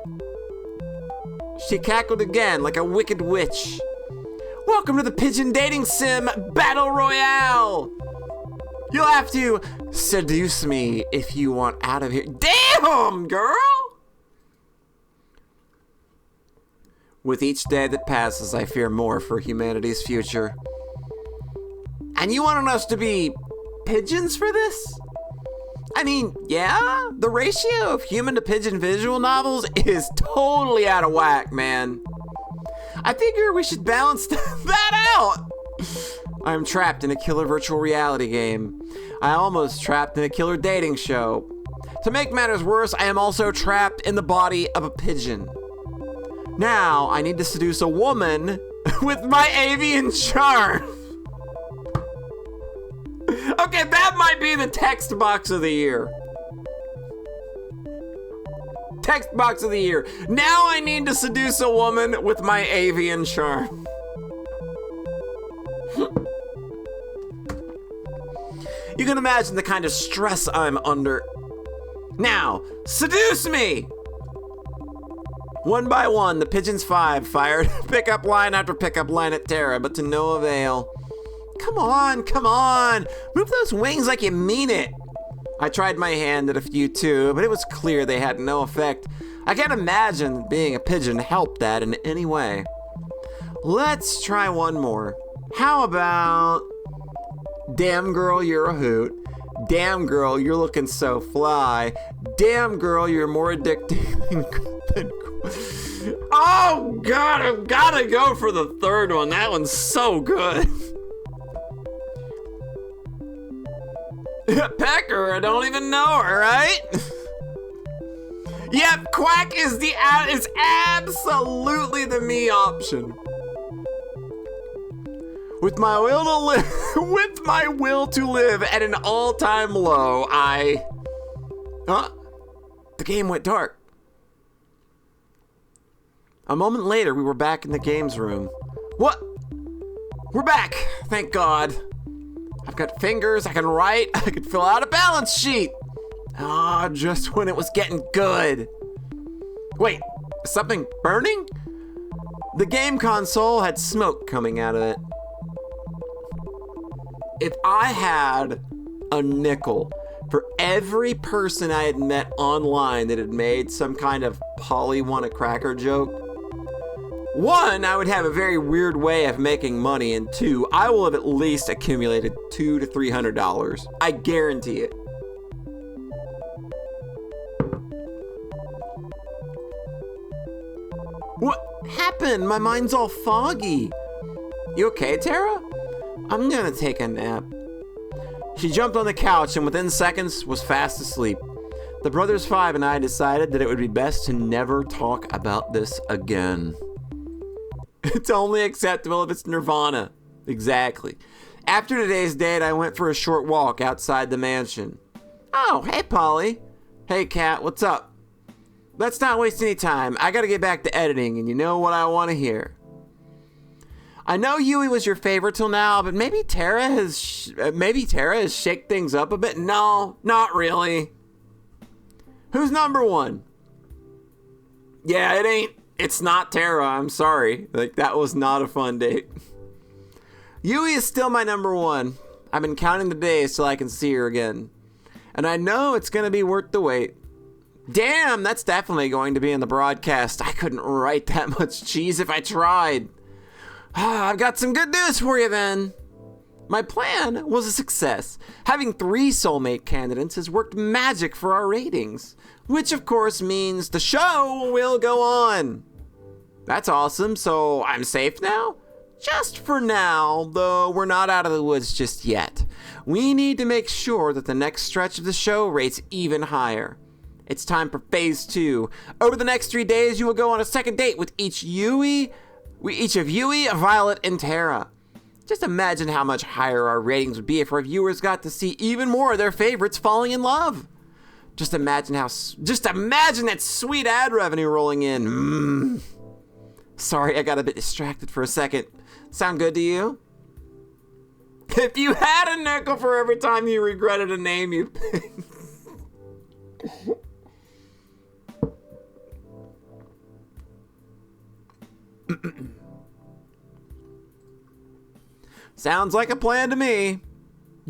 She cackled again like a wicked witch. Welcome to the Pigeon Dating Sim Battle Royale! You'll have to seduce me if you want out of here. Damn, girl! With each day that passes, I fear more for humanity's future. And you wanted us to be pigeons for this? I mean, yeah, the ratio of human to pigeon visual novels is totally out of whack, man. I figure we should balance that out. I'm trapped in a killer virtual reality game. I almost trapped in a killer dating show. To make matters worse, I am also trapped in the body of a pigeon. Now, I need to seduce a woman with my avian charm. Okay, that might be the text box of the year. Text box of the year. Now I need to seduce a woman with my avian charm. You can imagine the kind of stress I'm under. Now, seduce me! One by one, the Pigeons 5 fired pickup line after pickup line at Tara, but to no avail. Come on. Move those wings like you mean it. I tried my hand at a few too, but it was clear they had no effect. I can't imagine that being a pigeon helped that in any way. Let's try one more. How about... Damn girl, you're a hoot. Damn girl, you're looking so fly. Damn girl, you're more addicting than... Oh God, I've gotta go for the third one. That one's so good. Pecker, I don't even know her, right? Yep, quack is absolutely the me option. With my will to live at an all-time low, the game went dark. A moment later, we were back in the games room. What? We're back, thank God. I've got fingers, I can write, I could fill out a balance sheet. Just when it was getting good. Wait, is something burning? The game console had smoke coming out of it. If I had a nickel for every person I had met online that had made some kind of Polly want a cracker joke, one, I would have a very weird way of making money, and two, I will have at least accumulated $200 to $300. I guarantee it. What happened? My mind's all foggy. You okay, Tara? I'm gonna take a nap. She jumped on the couch and within seconds was fast asleep. The Brothers 5 and I decided that it would be best to never talk about this again. It's only acceptable if it's Nirvana. Exactly. After today's date, I went for a short walk outside the mansion. Oh, hey, Polly. Hey, Kat, what's up? Let's not waste any time. I gotta get back to editing, and you know what I want to hear. I know Yui was your favorite till now, but maybe Tara has shaked things up a bit. No, not really. Who's number one? Yeah, it's not Tara, I'm sorry. Like, that was not a fun date. Yui is still my number one. I've been counting the days till I can see her again. And I know it's gonna be worth the wait. Damn, that's definitely going to be in the broadcast. I couldn't write that much cheese if I tried. I've got some good news for you then. My plan was a success. Having 3 soulmate candidates has worked magic for our ratings, which of course means the show will go on. That's awesome, so I'm safe now? Just for now, though we're not out of the woods just yet. We need to make sure that the next stretch of the show rates even higher. It's time for phase 2. Over the next 3 days, you will go on a second date with each of Yui, Violet, and Tara. Just imagine how much higher our ratings would be if our viewers got to see even more of their favorites falling in love. Just imagine that sweet ad revenue rolling in. Sorry, I got a bit distracted for a second. Sound good to you? If you had a nickel for every time you regretted a name you picked. Sounds like a plan to me.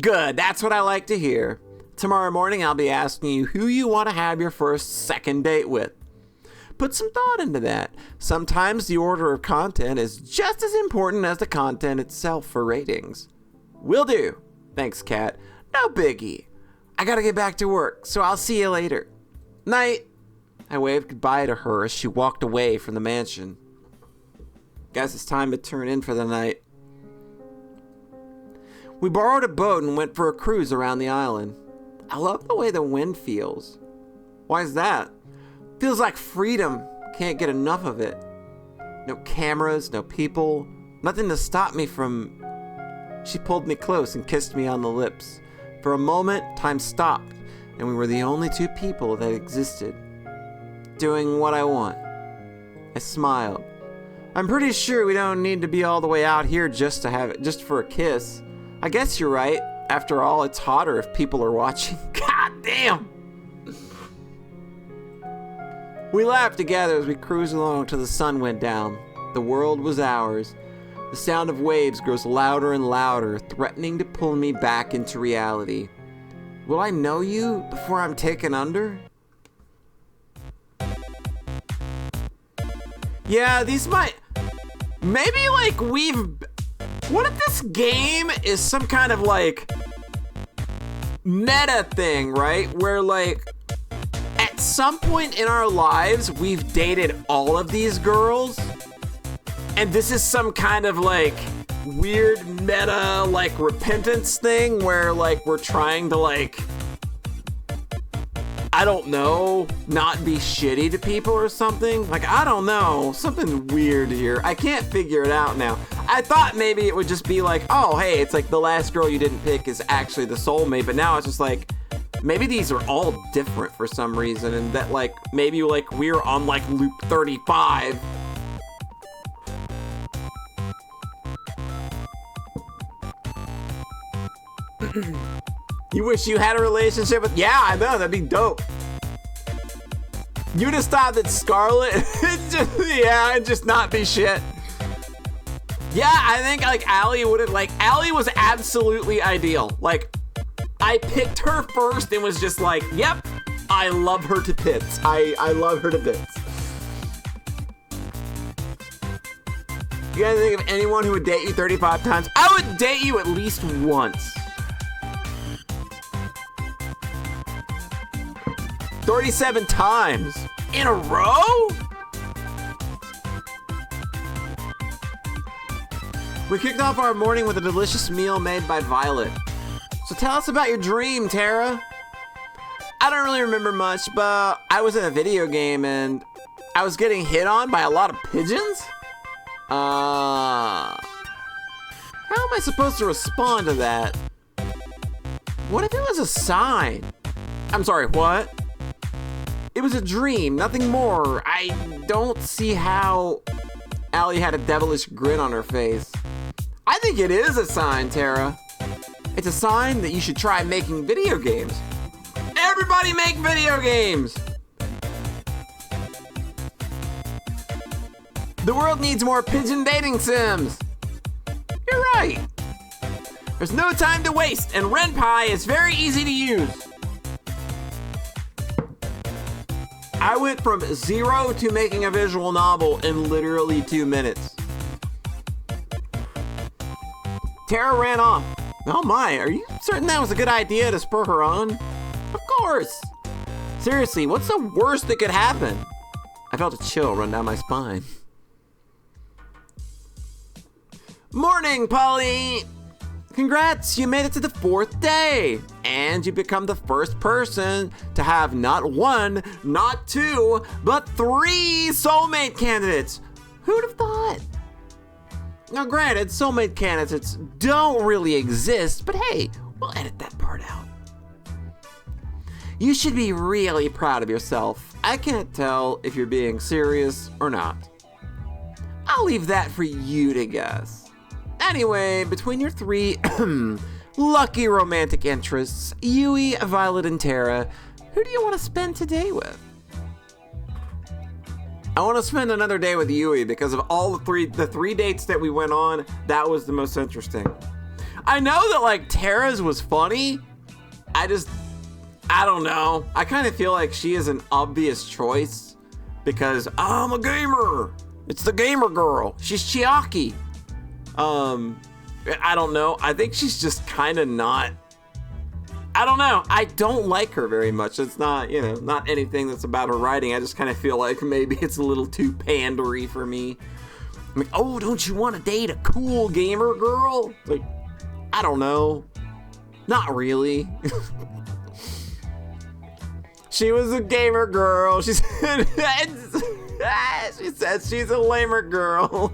Good, that's what I like to hear. Tomorrow morning I'll be asking you who you want to have your first second date with. put some thought into that. Sometimes the order of content is just as important as the content itself for ratings. Will do. Thanks, Kat. No biggie. I gotta get back to work, so I'll see you later. Night. I waved goodbye to her as she walked away from the mansion. Guess it's time to turn in for the night. We borrowed a boat and went for a cruise around the island. I love the way the wind feels. Why is that? Feels like freedom. Can't get enough of it. No cameras, no people, nothing to stop me from... She pulled me close and kissed me on the lips. For a moment, time stopped, and we were the only two people that existed. Doing what I want. I smiled. I'm pretty sure we don't need to be all the way out here just for a kiss. I guess you're right. After all, it's hotter if people are watching. God damn! We laughed together as we cruised along till the sun went down. The world was ours. The sound of waves grows louder and louder, threatening to pull me back into reality. Will I know you before I'm taken under? Yeah, these might... Maybe, like, what if this game is some kind of, like, meta thing, right? Where, like, at some point in our lives, we've dated all of these girls, and this is some kind of, like, weird meta, like, repentance thing where, like, we're trying to, like... I don't know, not be shitty to people or something. Like, I don't know, something weird here. I can't figure it out now. I thought maybe it would just be like, oh, hey, it's like the last girl you didn't pick is actually the soulmate, but now it's just like, maybe these are all different for some reason, and that, like, maybe, like, we're on, like, loop 35. You wish you had a relationship with... Yeah, I know, that'd be dope. You just thought that Scarlet... and just not be shit. Yeah, I think, like, Allie would have... Like, Allie was absolutely ideal. Like, I picked her first and was just like, yep, I love her to bits. I love her to bits. You guys think of anyone who would date you 35 times? I would date you at least once. 37 times in a row? We kicked off our morning with a delicious meal made by Violet. So tell us about your dream, Tara. I don't really remember much, but I was in a video game and I was getting hit on by a lot of pigeons? How am I supposed to respond to that? What if it was a sign? I'm sorry, what? It was a dream, nothing more. I don't see how... Allie had a devilish grin on her face. I think it is a sign, Tara. It's a sign that you should try making video games. Everybody make video games! The world needs more pigeon dating sims. You're right. There's no time to waste, and RenPy is very easy to use. I went from 0 to making a visual novel in literally 2 minutes. Tara ran off. Oh my, are you certain that was a good idea to spur her on? Of course. Seriously, what's the worst that could happen? I felt a chill run down my spine. Morning, Polly! Congrats, you made it to the 4th day! And you become the first person to have not 1, not 2, but 3 soulmate candidates! Who'd have thought? Now granted, soulmate candidates don't really exist, but hey, we'll edit that part out. You should be really proud of yourself. I can't tell if you're being serious or not. I'll leave that for you to guess. Anyway, between your 3 lucky romantic interests, Yui, Violet, and Tara, who do you want to spend today with? I want to spend another day with Yui because of all the three dates that we went on, that was the most interesting. I know that, like, Tara's was funny. I don't know. I kind of feel like she is an obvious choice. because I'm a gamer. It's the gamer girl. She's Chiaki. I don't know. I think she's just kind of not. I don't know. I don't like her very much. It's not, not anything that's about her writing. I just kind of feel like maybe it's a little too pandery for me. I'm like, oh, don't you want to date a cool gamer girl? Like, I don't know. Not really. She was a gamer girl. She said, she said she's a lamer girl.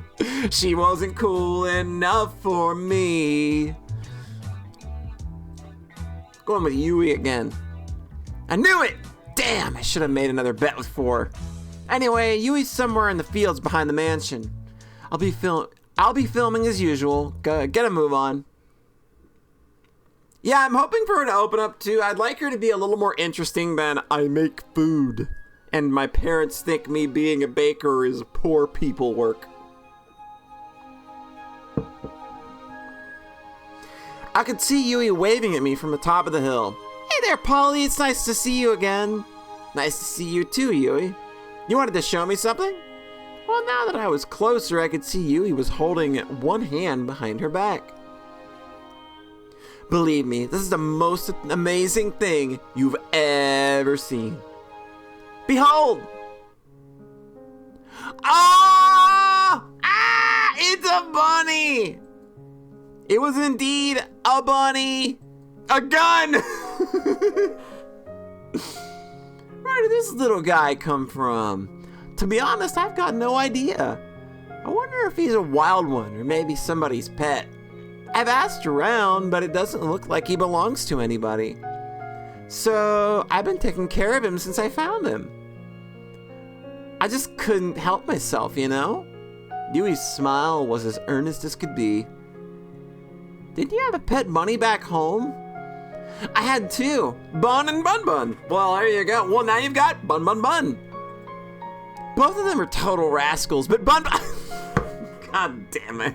She wasn't cool enough for me. Going with Yui again. I knew it! Damn, I should have made another bet with 4. Anyway, Yui's somewhere in the fields behind the mansion. I'll be filming as usual. Get a move on. Yeah, I'm hoping for her to open up too. I'd like her to be a little more interesting than I make food. And my parents think me being a baker is poor people work. I could see Yui waving at me from the top of the hill. Hey there, Polly, it's nice to see you again. Nice to see you too, Yui. You wanted to show me something? Well, now that I was closer, I could see Yui was holding one hand behind her back. Believe me, this is the most amazing thing you've ever seen. Behold! Oh! Ah! It's a bunny! It was indeed a bunny! A gun! Where did this little guy come from? To be honest, I've got no idea. I wonder if he's a wild one or maybe somebody's pet. I've asked around, but it doesn't look like he belongs to anybody. So I've been taking care of him since I found him. I just couldn't help myself, Yui's smile was as earnest as could be. Didn't you have a pet bunny back home? I had 2, Bun and Bun Bun. Well, there you go. Well, now you've got Bun Bun Bun. Both of them are total rascals, but Bun Bun... God damn it.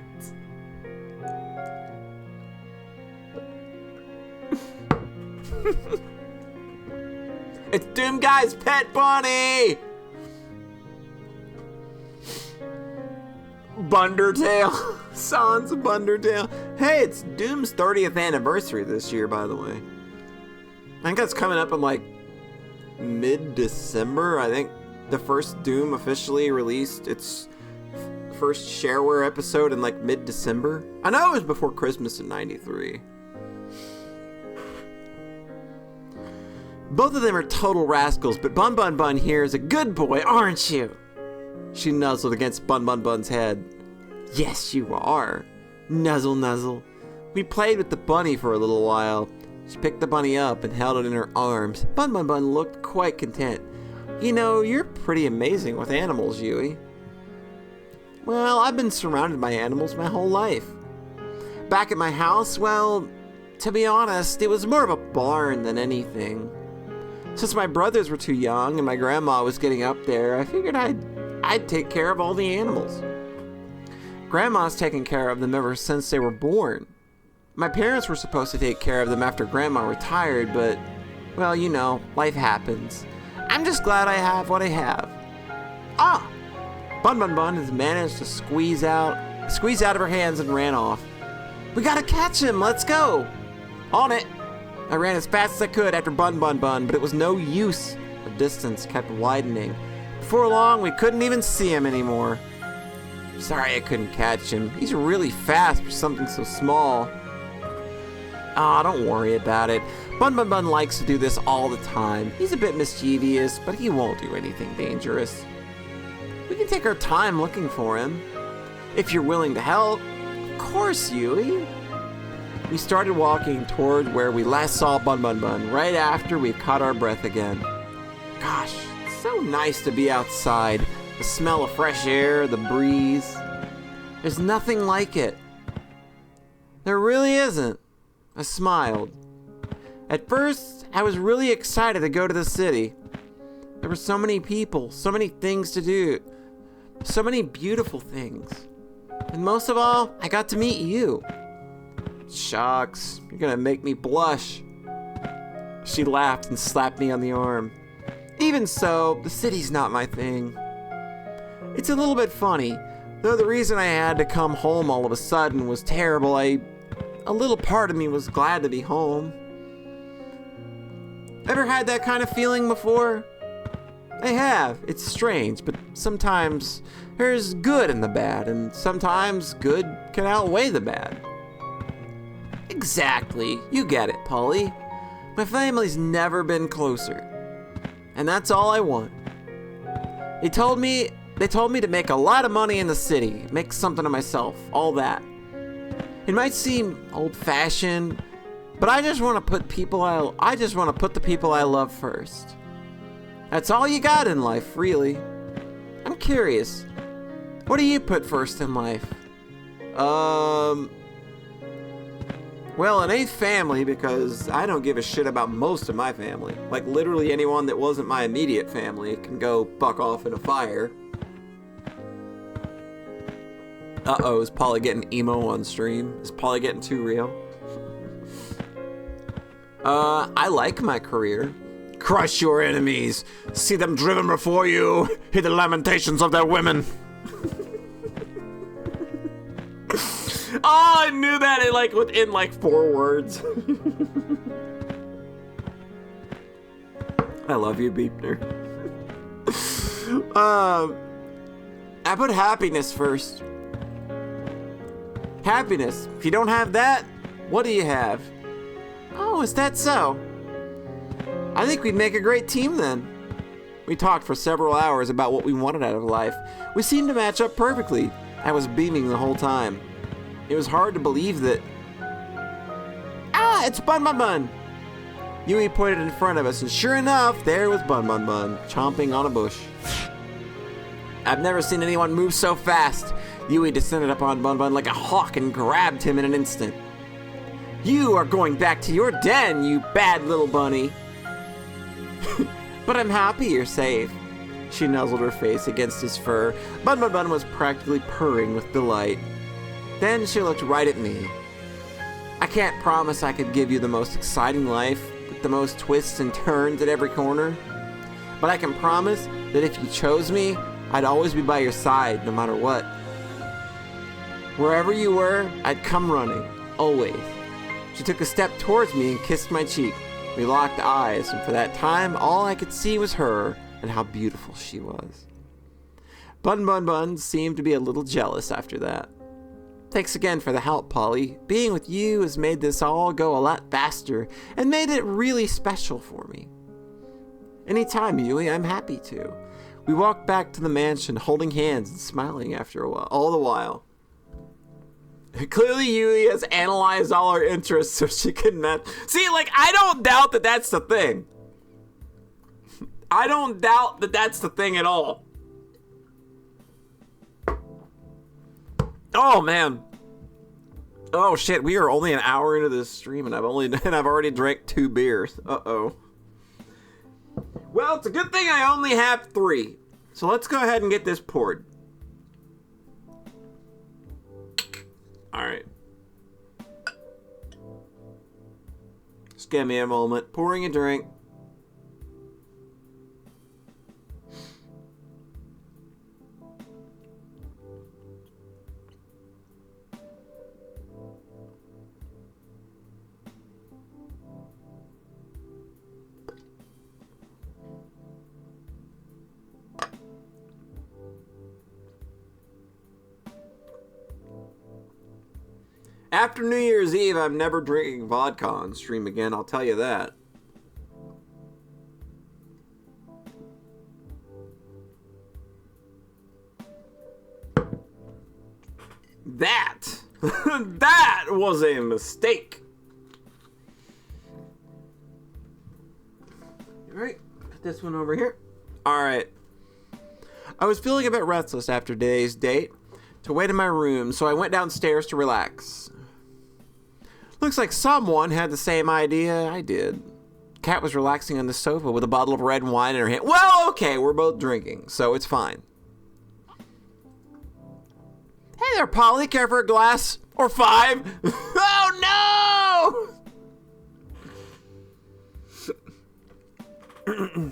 It's Doom Guy's pet bunny! Bundertail. Sans Bundertail. Hey, it's Doom's 30th anniversary this year, by the way. I think that's coming up in like mid-December. I think the first Doom officially released its first shareware episode in like mid-December. I know it was before Christmas in '93. Both of them are total rascals, but Bun Bun Bun here is a good boy, aren't you? She nuzzled against Bun Bun Bun's head. Yes, you are. Nuzzle, nuzzle. We played with the bunny for a little while. She picked the bunny up and held it in her arms. Bun Bun Bun looked quite content. You're pretty amazing with animals, Yui. Well, I've been surrounded by animals my whole life. Back at my house, well, to be honest, it was more of a barn than anything. Since my brothers were too young and my grandma was getting up there, I figured I'd take care of all the animals. Grandma's taken care of them ever since they were born. My parents were supposed to take care of them after Grandma retired, but, well, life happens. I'm just glad I have what I have. Ah! Bun Bun Bun has managed to squeeze out of her hands and ran off. We gotta catch him, let's go! On it! I ran as fast as I could after Bun Bun Bun, but it was no use. The distance kept widening. Before long, we couldn't even see him anymore. Sorry I couldn't catch him. He's really fast for something so small. Ah, don't worry about it. Bun Bun Bun likes to do this all the time. He's a bit mischievous, but he won't do anything dangerous. We can take our time looking for him. If you're willing to help. Of course, Yui. We started walking toward where we last saw Bun Bun Bun, right after we caught our breath again. Gosh, it's so nice to be outside. The smell of fresh air, the breeze. There's nothing like it. There really isn't. I smiled. At first, I was really excited to go to the city. There were so many people, so many things to do, so many beautiful things. And most of all, I got to meet you. Shucks, you're gonna make me blush. She laughed and slapped me on the arm. Even so, the city's not my thing. It's a little bit funny. Though the reason I had to come home all of a sudden was terrible, a little part of me was glad to be home. Ever had that kind of feeling before? I have. It's strange, but sometimes there's good in the bad, and sometimes good can outweigh the bad. Exactly. You get it, Polly. My family's never been closer. And that's all I want. They told me to make a lot of money in the city, make something of myself, all that. It might seem old-fashioned, but I just want to put the people I love first. That's all you got in life, really. I'm curious. What do you put first in life? Well, it ain't family, because I don't give a shit about most of my family. Like, literally anyone that wasn't my immediate family can go buck off in a fire. Uh-oh, is Polly getting emo on stream? Is Polly getting too real? I like my career. Crush your enemies. See them driven before you. Hear the lamentations of their women. Oh, I knew that within 4 words. I love you, Beepner. I put happiness first. Happiness. If you don't have that, what do you have? Oh, is that so? I think we'd make a great team then. We talked for several hours about what we wanted out of life. We seemed to match up perfectly. I was beaming the whole time. It was hard to believe that... Ah, it's Bun Bun Bun! Yui pointed in front of us, and sure enough, there was Bun Bun Bun, chomping on a bush. I've never seen anyone move so fast. Yui descended upon Bun Bun like a hawk and grabbed him in an instant. You are going back to your den, you bad little bunny. But I'm happy you're safe. She nuzzled her face against his fur. Bun Bun Bun was practically purring with delight. Then she looked right at me. I can't promise I could give you the most exciting life, with the most twists and turns at every corner. But I can promise that if you chose me, I'd always be by your side, no matter what. Wherever you were, I'd come running, always. She took a step towards me and kissed my cheek. We locked eyes, and for that time, all I could see was her and how beautiful she was. Bun Bun Bun seemed to be a little jealous after that. Thanks again for the help, Polly. Being with you has made this all go a lot faster and made it really special for me. Anytime, Yui, I'm happy to. We walked back to the mansion, holding hands and smiling after a while, all the while. Clearly, Yui has analyzed all our interests so she can match. See, I don't doubt that that's the thing. I don't doubt that that's the thing at all. Oh, man. Oh, shit. We are only an hour into this stream, and I've already drank 2 beers. Uh-oh. Well, it's a good thing I only have 3. So let's go ahead and get this poured. All right. Just give me a moment. Pouring a drink. After New Year's Eve, I'm never drinking vodka on stream again, I'll tell you that. That was a mistake. Alright, put this one over here. Alright. I was feeling a bit restless after today's date to wait in my room, so I went downstairs to relax. Looks like someone had the same idea I did. Kat was relaxing on the sofa with a bottle of red wine in her hand. Well, okay, we're both drinking, so it's fine. Hey there, Polly. Care for a glass? Or 5? Oh, no!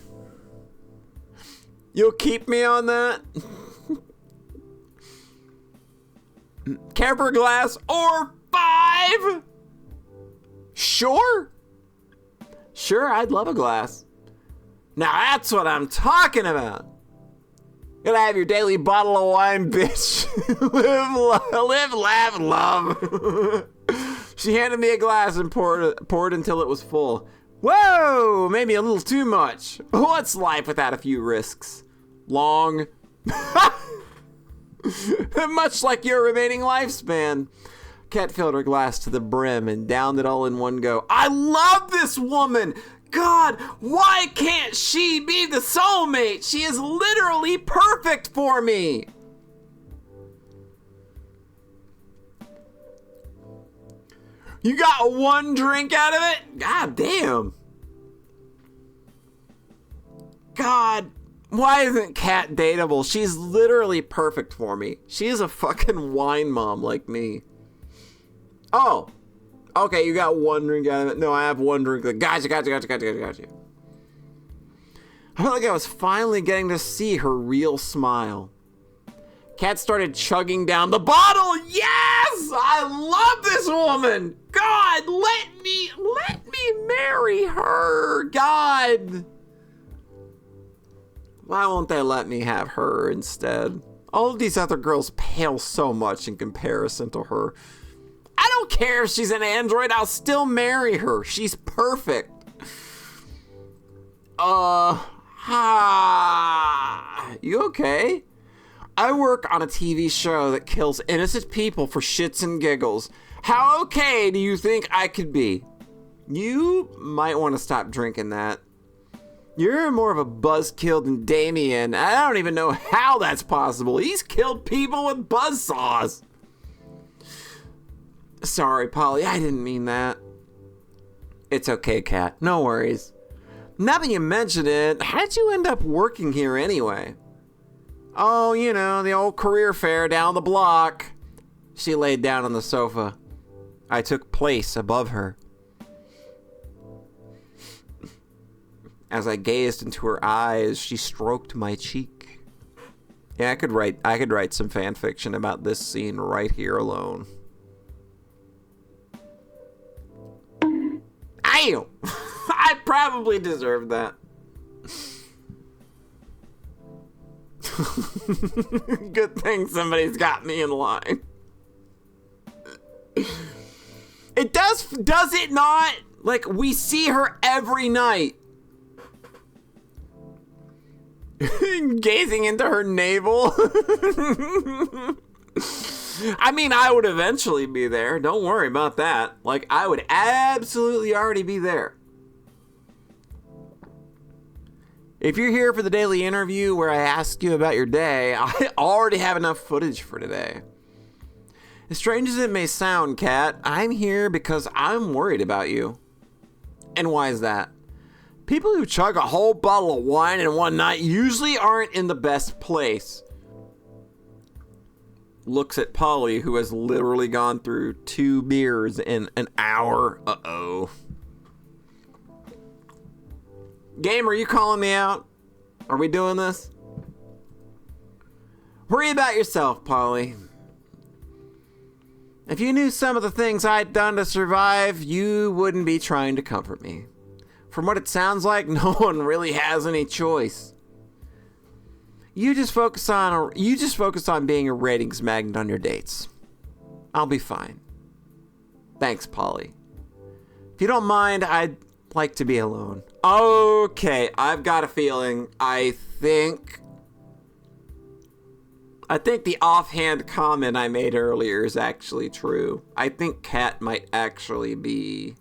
You'll keep me on that? Care for a glass or 5? Sure. Sure, I'd love a glass. Now that's what I'm talking about. Gonna have your daily bottle of wine, bitch. live, laugh, love. She handed me a glass and poured until it was full. Whoa, maybe a little too much. What's life without a few risks? Long. Much like your remaining lifespan. Kat filled her glass to the brim and downed it all in one go. I love this woman! God, why can't she be the soulmate? She is literally perfect for me! You got one drink out of it? God damn. God, why isn't Kat dateable? She's literally perfect for me. She is a fucking wine mom like me. Oh. Okay, you got one drink out of it. No, I have one drink. Gotcha. I felt like I was finally getting to see her real smile. Kat started chugging down the bottle. Yes! I love this woman! God, let me marry her! God! Why won't they let me have her instead? All of these other girls pale so much in comparison to her. I don't care if she's an android, I'll still marry her. She's perfect. You okay? I work on a TV show that kills innocent people for shits and giggles. How okay do you think I could be? You might want to stop drinking that. You're more of a buzzkill than Damien. I don't even know how that's possible. He's killed people with buzzsaws. Sorry, Polly, I didn't mean that. It's okay, Kat. No worries. Now that you mention it, how did you end up working here anyway? Oh, you know, the old career fair down the block. She laid down on the sofa. I took place above her. As I gazed into her eyes, she stroked my cheek. Yeah, I could write some fan fiction about this scene right here alone. Damn! I probably deserved that. Good thing somebody's got me in line. It does it not? Like, we see her every night. Gazing into her navel. I mean, I would eventually be there. Don't worry about that. Like, I would absolutely already be there. If you're here for the daily interview where I ask you about your day, I already have enough footage for today. As strange as it may sound, Kat, I'm here because I'm worried about you. And why is that? People who chug a whole bottle of wine in one night usually aren't in the best place. Looks at Polly, who has literally gone through 2 beers in an hour. Uh-oh. Game, are you calling me out? Are we doing this? Worry about yourself, Polly. If you knew some of the things I'd done to survive, you wouldn't be trying to comfort me. From what it sounds like, no one really has any choice. You just focus on being a ratings magnet on your dates. I'll be fine. Thanks, Polly. If you don't mind, I'd like to be alone. Okay, I've got a feeling. I think the offhand comment I made earlier is actually true. I think Kat might actually be...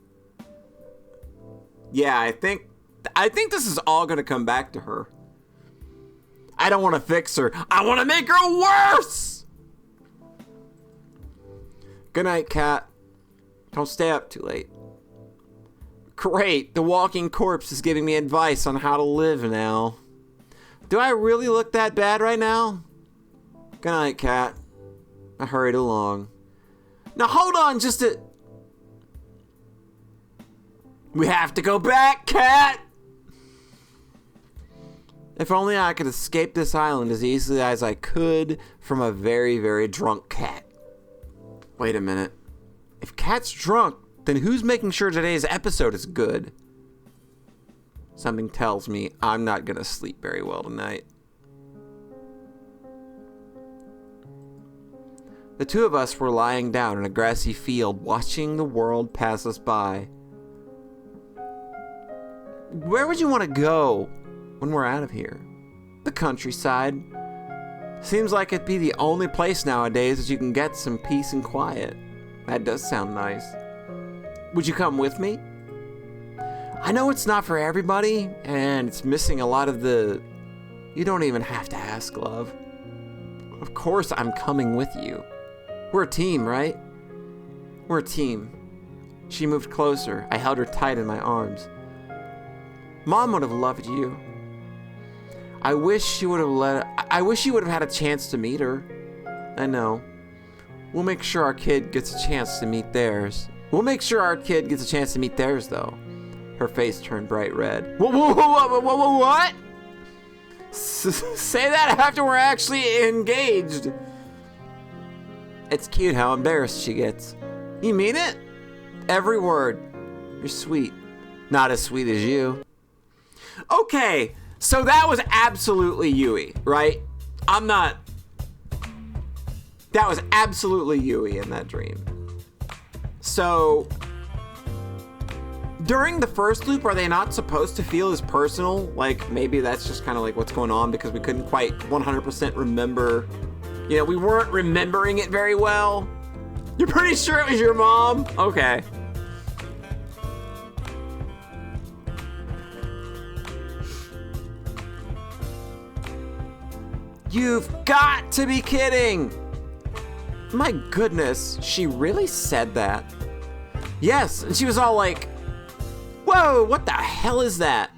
Yeah, I think this is all gonna come back to her. I don't want to fix her. I want to make her worse! Good night, Kat. Don't stay up too late. Great, the walking corpse is giving me advice on how to live now. Do I really look that bad right now? Good night, Kat. I hurried along. Now hold on just a... We have to go back, Kat! If only I could escape this island as easily as I could from a very, very drunk cat. Wait a minute. If Kat's drunk, then who's making sure today's episode is good? Something tells me I'm not gonna sleep very well tonight. The two of us were lying down in a grassy field, watching the world pass us by. Where would you want to go when we're out of here? The countryside. Seems like it'd be the only place nowadays that you can get some peace and quiet. That does sound nice. Would you come with me? I know it's not for everybody, and it's missing a lot of the... You don't even have to ask, love. Of course I'm coming with you. We're a team, right? We're a team. She moved closer. I held her tight in my arms. Mom would have loved you. I wish you would have had a chance to meet her. I know. We'll make sure our kid gets a chance to meet theirs. Though. Her face turned bright red. What? Say that after we're actually engaged. It's cute how embarrassed she gets. You mean it? Every word. You're sweet. Not as sweet as you. Okay, so that was absolutely Yui, right? That was absolutely Yui in that dream. So, during the first loop, are they not supposed to feel as personal? Like, maybe that's just kind of like what's going on because we couldn't quite 100% remember. You know, we weren't remembering it very well. You're pretty sure it was your mom? Okay. You've got to be kidding! My goodness, she really said that? Yes, and she was all like, whoa, what the hell is that?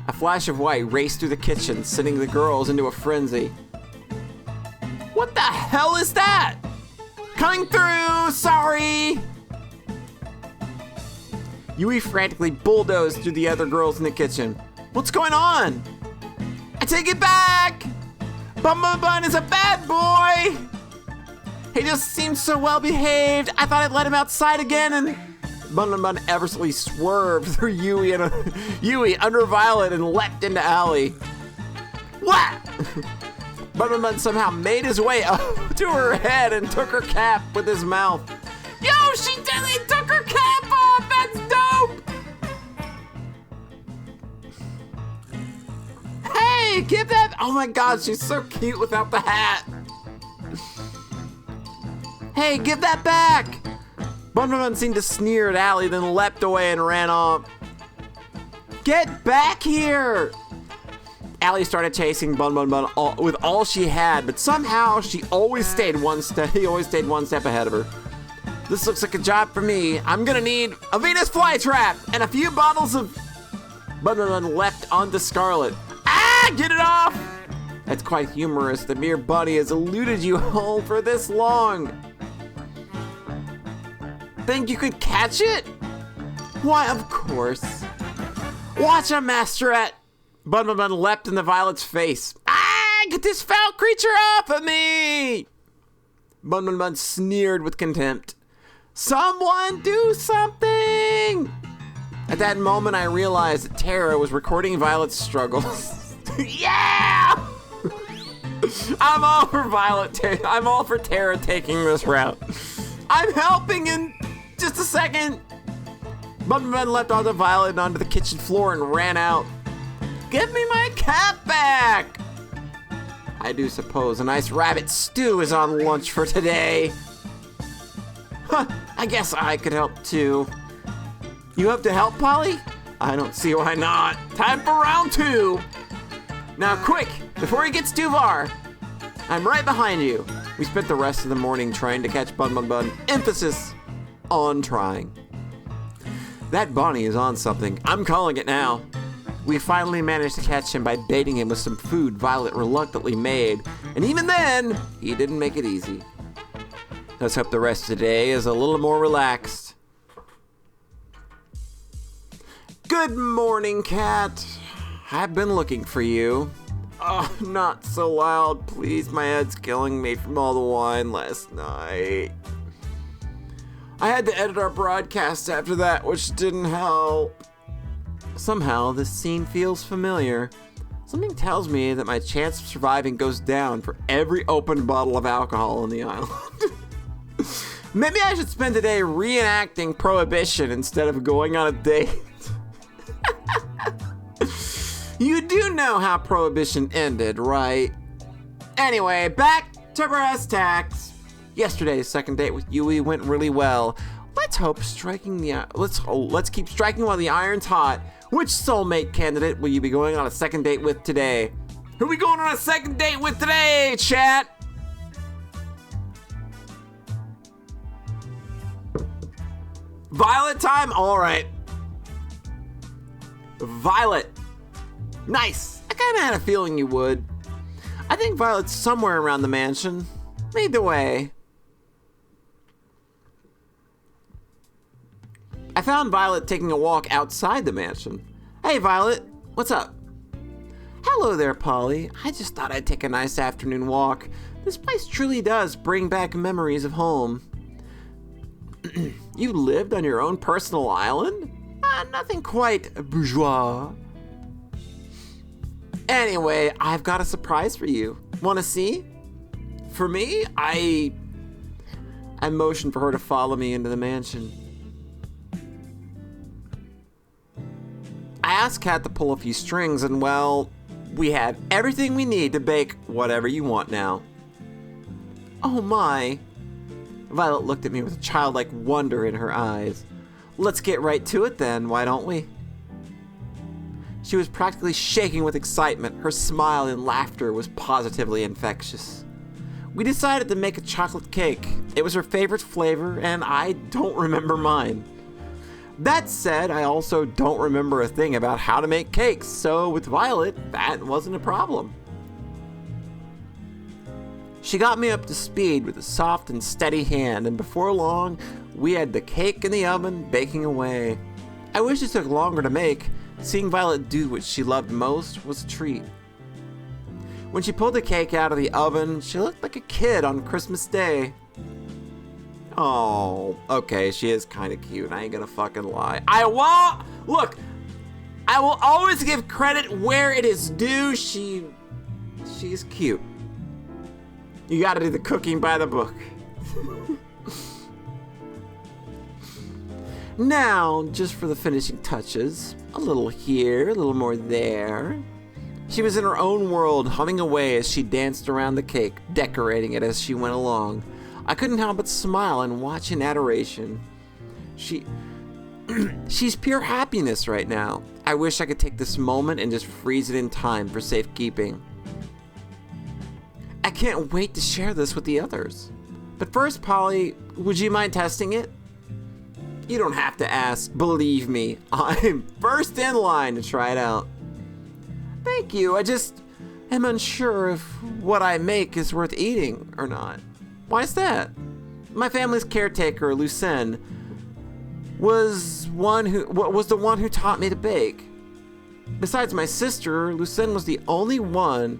A flash of white raced through the kitchen, sending the girls into a frenzy. What the hell is that? Coming through, sorry! Yui frantically bulldozed through the other girls in the kitchen. What's going on? I take it back! Bun Bun Bun is a bad boy! He just seems so well behaved. I thought I'd let him outside again, and Bun Bun Bun effortlessly swerved through Yui under Violet and leapt into Allie. What? Bun Bun Bun somehow made his way up to her head and took her cap with his mouth. Yo, she totally took her cap off! That's dope! Hey, give that... Oh my god, she's so cute without the hat. Hey, give that back! Bun Bun Bun seemed to sneer at Allie, then leapt away and ran off. Get back here! Allie started chasing Bun Bun Bun with all she had, but somehow he always stayed one step ahead of her. This looks like a job for me. I'm gonna need a Venus flytrap and a few bottles of... Bun Bun Bun leapt onto Scarlet. Ah, get it off! That's quite humorous. The mere bunny has eluded you all for this long. Think you could catch it? Why, of course. Watch a Masterette. Bun Bun Bun leapt in the Violet's face. Ah, get this foul creature off of me! Bun Bun Bun sneered with contempt. Someone do something! At that moment, I realized that Tara was recording Violet's struggles. Yeah! I'm all for Violet. I'm all for Tara taking this route. I'm helping in just a second. Bun Bun Bun leapt onto Violet and onto the kitchen floor and ran out. Give me my cap back! I do suppose a nice rabbit stew is on lunch for today. Huh, I guess I could help too. You have to help, Polly? I don't see why not. Time for round 2. Now quick, before he gets too far. I'm right behind you. We spent the rest of the morning trying to catch Bun Bun Bun. Emphasis on trying. That Bonnie is on something. I'm calling it now. We finally managed to catch him by baiting him with some food Violet reluctantly made. And even then, he didn't make it easy. Let's hope the rest of the day is a little more relaxed. Good morning, Cat. I've been looking for you. Oh, not so loud, please. My head's killing me from all the wine last night. I had to edit our broadcast after that, which didn't help. Somehow, this scene feels familiar. Something tells me that my chance of surviving goes down for every open bottle of alcohol on the island. Maybe I should spend the day reenacting Prohibition instead of going on a date. You do know how Prohibition ended, right? Anyway, back to brass tacks. Yesterday's second date with Yui went really well. Let's keep striking while the iron's hot. Which soulmate candidate will you be going on a second date with today? Who are we going on a second date with today, chat? Violet time? All right. Violet. Nice. I kind of had a feeling you would. I think Violet's somewhere around the mansion. Lead the way. I found Violet taking a walk outside the mansion. Hey, Violet. What's up? Hello there, Polly. I just thought I'd take a nice afternoon walk. This place truly does bring back memories of home. You lived on your own personal island? Nothing quite bourgeois. Anyway, I've got a surprise for you. Want to see? For me, I motioned for her to follow me into the mansion. I asked Kat to pull a few strings, and well, we have everything we need to bake whatever you want now. Oh my. Violet looked at me with a childlike wonder in her eyes. Let's get right to it then, why don't we? She was practically shaking with excitement. Her smile and laughter was positively infectious. We decided to make a chocolate cake. It was her favorite flavor, and I don't remember mine. That said, I also don't remember a thing about how to make cakes, so with Violet, that wasn't a problem. She got me up to speed with a soft and steady hand, and before long, we had the cake in the oven baking away. I wish it took longer to make. Seeing Violet do what she loved most was a treat. When she pulled the cake out of the oven, she looked like a kid on Christmas Day. Oh, okay, she is kind of cute. I ain't gonna fucking lie. I will always give credit where it is due. She's cute. You gotta do the cooking by the book. Now, just for the finishing touches, a little here, a little more there. She was in her own world, humming away as she danced around the cake, decorating it as she went along. I couldn't help but smile and watch in adoration. She's pure happiness right now. I wish I could take this moment and just freeze it in time for safekeeping. I can't wait to share this with the others. But first, Polly, would you mind testing it? You don't have to ask. Believe me, I'm first in line to try it out. Thank you. I just am unsure if what I make is worth eating or not. Why is that? My family's caretaker, Lucien, was the one who taught me to bake. Besides my sister, Lucien was the only one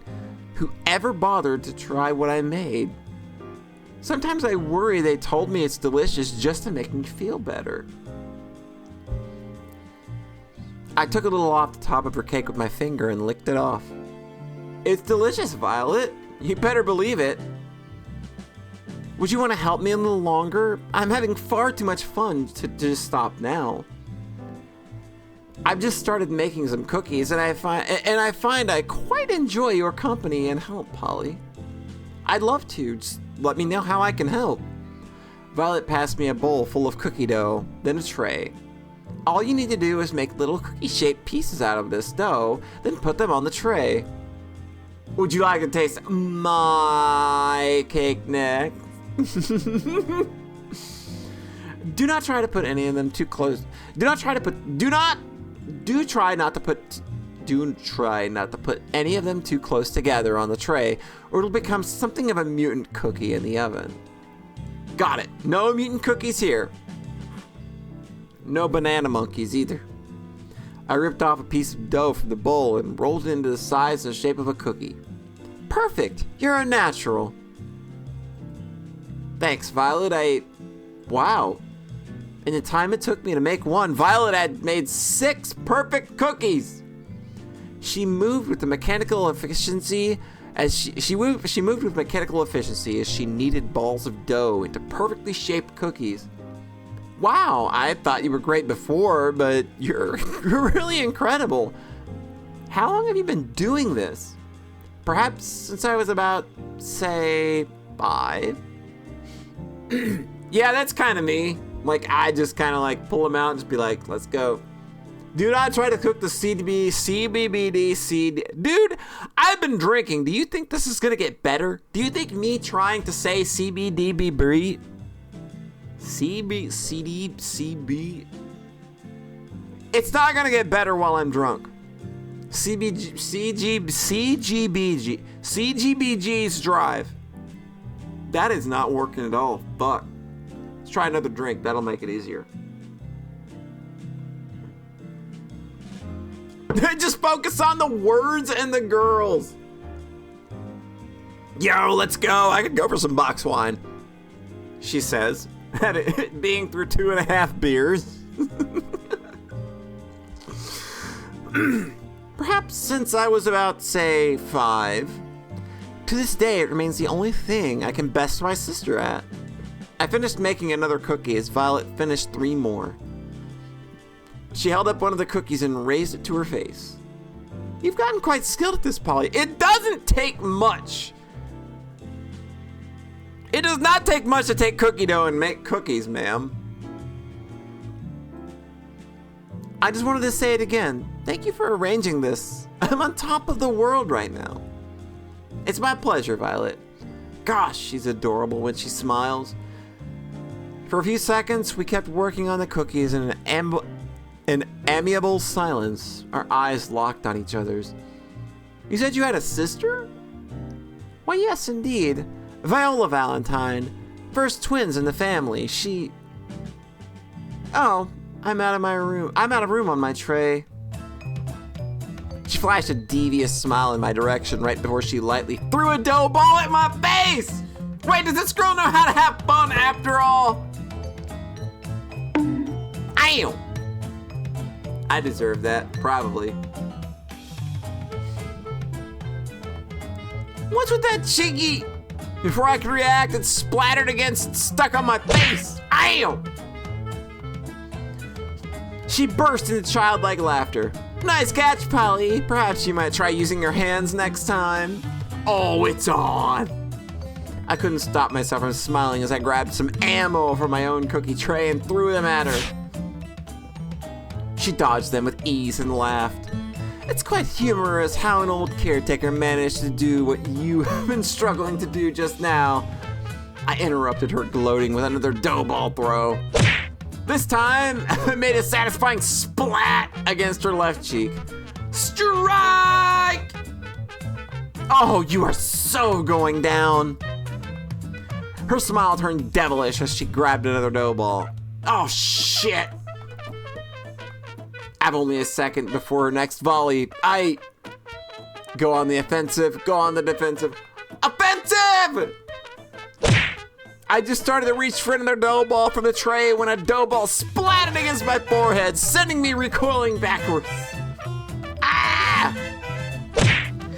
who ever bothered to try what I made. Sometimes I worry they told me it's delicious just to make me feel better. I took a little off the top of her cake with my finger and licked it off. It's delicious, Violet. You better believe it. Would you want to help me a little longer? I'm having far too much fun to just stop now. I've just started making some cookies, and I find I quite enjoy your company and help, Polly. I'd love to. Just let me know how I can help. Violet passed me a bowl full of cookie dough, then a tray. All you need to do is make little cookie-shaped pieces out of this dough, then put them on the tray. Would you like to taste my cake next? Do try not to put any of them too close together on the tray, or it'll become something of a mutant cookie in the oven. Got it. No mutant cookies here. No banana monkeys either. I ripped off a piece of dough from the bowl and rolled it into the size and shape of a cookie. Perfect. You're a natural. Thanks, Violet. Wow. In the time it took me to make one, Violet had made 6 perfect cookies. She moved with mechanical efficiency as she moved with mechanical efficiency as she kneaded balls of dough into perfectly shaped cookies. Wow, I thought you were great before, but you're really incredible. How long have you been doing this? Perhaps since I was about, say, 5? Yeah, that's kind of me. Like, I just kind of like pull them out and just be like, let's go. Dude, I try to cook the CBBD. Dude, I've been drinking. Do you think this is going to get better? Do you think me trying to say CBDB? CB? It's not going to get better while I'm drunk. CGBG's drive. That is not working at all. Fuck. Let's try another drink. That'll make it easier. Just focus on the words and the girls. Yo, let's go. I could go for some box wine, she says, at it being through 2.5 beers. Perhaps since I was about, say, 5. To this day, it remains the only thing I can best my sister at. I finished making another cookie as Violet finished 3 more. She held up one of the cookies and raised it to her face. You've gotten quite skilled at this, Polly. It doesn't take much. It does not take much to take cookie dough and make cookies, ma'am. I just wanted to say it again. Thank you for arranging this. I'm on top of the world right now. It's my pleasure, Violet. Gosh, she's adorable when she smiles. For a few seconds, we kept working on the cookies in an amiable silence, our eyes locked on each other's. You said you had a sister? Why, yes, indeed. Viola Valentine. First twins in the family. She... Oh, I'm out of room on my tray. She flashed a devious smile in my direction right before she lightly threw a dough ball at my face! Wait, does this girl know how to have fun after all? Ow! I deserve that, probably. What's with that cheeky? Before I could react, it splattered against and stuck on my face. Ow! She burst into childlike laughter. Nice catch, Polly. Perhaps you might try using your hands next time. Oh, it's on. I couldn't stop myself from smiling as I grabbed some ammo from my own cookie tray and threw them at her. She dodged them with ease and laughed. It's quite humorous how an old caretaker managed to do what you have been struggling to do just now. I interrupted her gloating with another dough ball throw. This time, I made a satisfying splat against her left cheek. Strike! Oh, you are so going down. Her smile turned devilish as she grabbed another dough ball. Oh, shit. I have only a second before her next volley. I go on the offensive, go on the defensive. Offensive! I just started to reach for another dough ball from the tray when a dough ball splattered against my forehead, sending me recoiling backwards. Ah!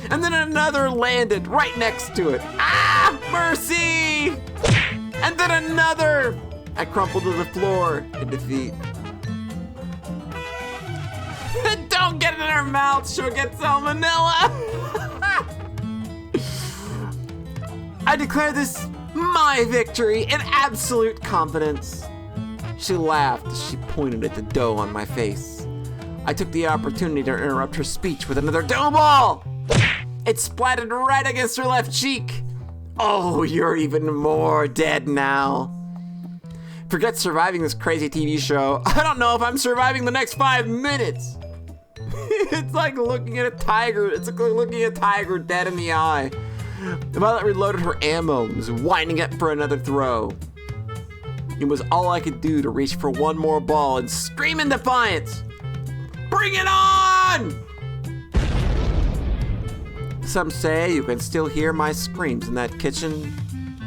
And then another landed right next to it. Ah! Mercy! And then another! I crumpled to the floor in defeat. Don't get it in her mouth, she'll get salmonella! I declare this my victory in absolute confidence. She laughed as she pointed at the dough on my face. I took the opportunity to interrupt her speech with another dough ball. It splattered right against her left cheek. Oh, you're even more dead now. Forget surviving this crazy TV show. I don't know if I'm surviving the next 5 minutes. It's like looking at a tiger. It's like looking at a tiger dead in the eye. Violet reloaded her ammo and was winding up for another throw. It was all I could do to reach for one more ball and scream in defiance. Bring it on! Some say you can still hear my screams in that kitchen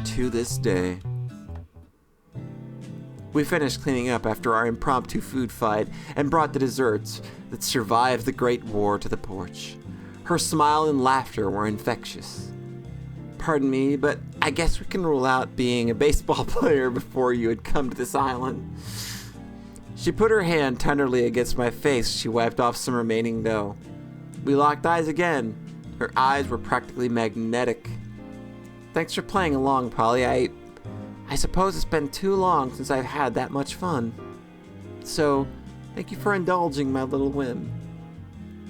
to this day. We finished cleaning up after our impromptu food fight and brought the desserts that survived the Great War to the porch. Her smile and laughter were infectious. Pardon me, but I guess we can rule out being a baseball player before you had come to this island. She put her hand tenderly against my face as she wiped off some remaining dough. We locked eyes again. Her eyes were practically magnetic. Thanks for playing along, Polly. I suppose it's been too long since I've had that much fun. So, thank you for indulging my little whim.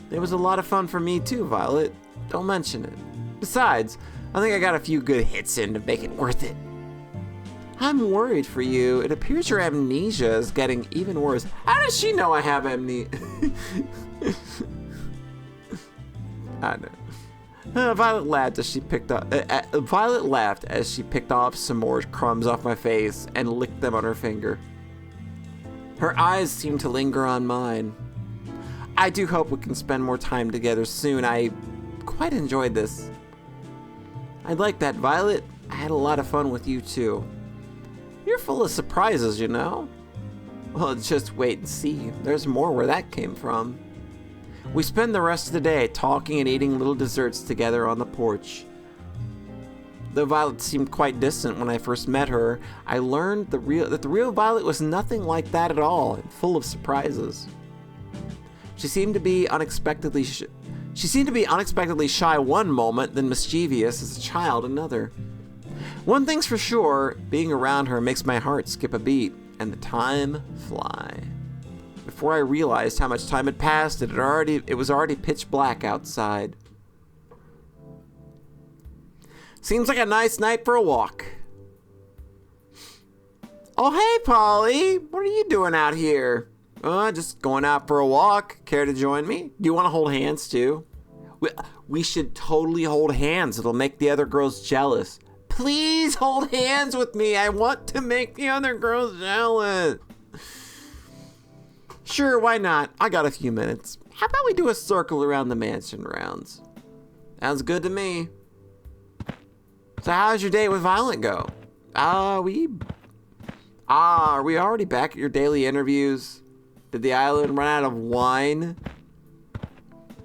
It was a lot of fun for me too, Violet. Don't mention it. Besides, I think I got a few good hits in to make it worth it. I'm worried for you. It appears your amnesia is getting even worse. How does she know I have amnesia? I know. Violet laughed as she picked off some more crumbs off my face and licked them on her finger. Her eyes seemed to linger on mine. I do hope we can spend more time together soon. I quite enjoyed this. I'd like that, Violet. I had a lot of fun with you too. You're full of surprises, you know. Well, just wait and see. There's more where that came from. We spend the rest of the day talking and eating little desserts together on the porch. Though Violet seemed quite distant when I first met her, I learned that the real Violet was nothing like that at all, and full of surprises. She seemed to be unexpectedly shy one moment, then mischievous as a child another. One thing's for sure, being around her makes my heart skip a beat, and the time fly. Before I realized how much time had passed, it was already pitch black outside. Seems like a nice night for a walk. Oh, hey, Polly. What are you doing out here? Just going out for a walk. Care to join me? Do you want to hold hands, too? We should totally hold hands. It'll make the other girls jealous. Please hold hands with me. I want to make the other girls jealous. Sure, why not? I got a few minutes. How about we do a circle around the mansion rounds? Sounds good to me. So how's your date with Violet go? Are we already back at your daily interviews? Did the island run out of wine?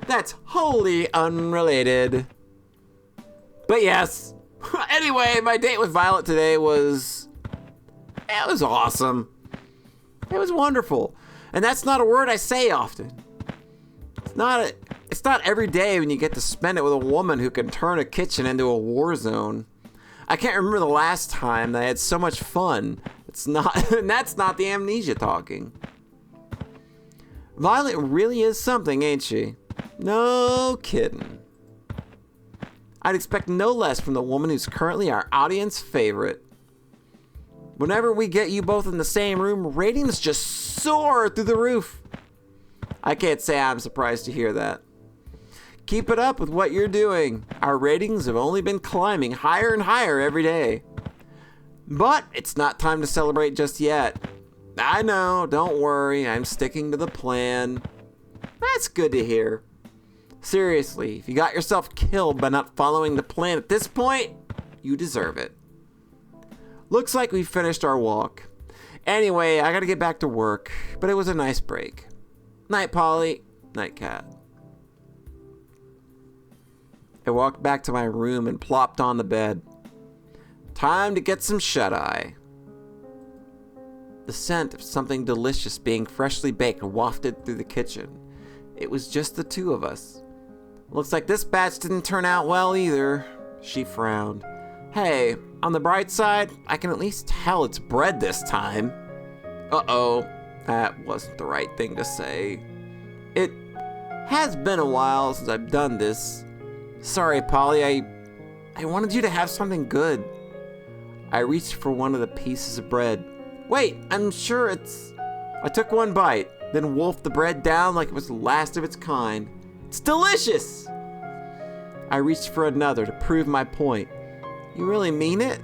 That's wholly unrelated. But yes. Anyway, my date with Violet today was awesome. It was wonderful. And that's not a word I say often. It's not every day when you get to spend it with a woman who can turn a kitchen into a war zone. I can't remember the last time that I had so much fun. And that's not the amnesia talking. Violet really is something, ain't she? No kidding. I'd expect no less from the woman who's currently our audience favorite. Whenever we get you both in the same room, ratings just soar through the roof. I can't say I'm surprised to hear that. Keep it up with what you're doing. Our ratings have only been climbing higher and higher every day. But it's not time to celebrate just yet. I know, don't worry, I'm sticking to the plan. That's good to hear. Seriously, if you got yourself killed by not following the plan at this point, you deserve it. Looks like we finished our walk. Anyway, I gotta get back to work, but it was a nice break. Night, Polly. Night, Cat. I walked back to my room and plopped on the bed. Time to get some shut-eye. The scent of something delicious being freshly baked wafted through the kitchen. It was just the two of us. Looks like this batch didn't turn out well either. She frowned. Hey, on the bright side, I can at least tell it's bread this time. Uh-oh, that wasn't the right thing to say. It has been a while since I've done this. Sorry, Polly, I wanted you to have something good. I reached for one of the pieces of bread. Wait, I'm sure it's... I took one bite, then wolfed the bread down like it was the last of its kind. It's delicious! I reached for another to prove my point. You really mean it?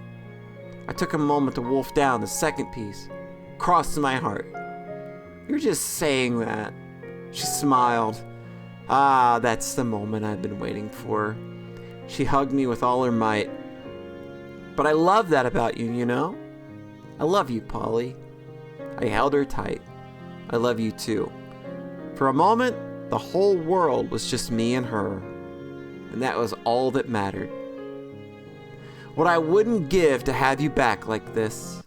I took a moment to wolf down the second piece. Crossed my heart. You're just saying that. She smiled. Ah, that's the moment I've been waiting for. She hugged me with all her might. But I love that about you, you know? I love you, Polly. I held her tight. I love you too. For a moment, the whole world was just me and her. And that was all that mattered. What I wouldn't give to have you back like this.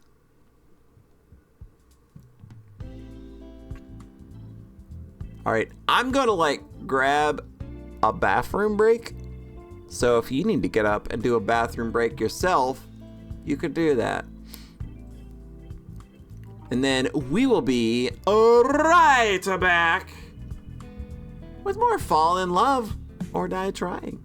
Alright, I'm gonna grab a bathroom break. So if you need to get up and do a bathroom break yourself, you could do that. And then we will be right back with more Fall in Love or Die Trying.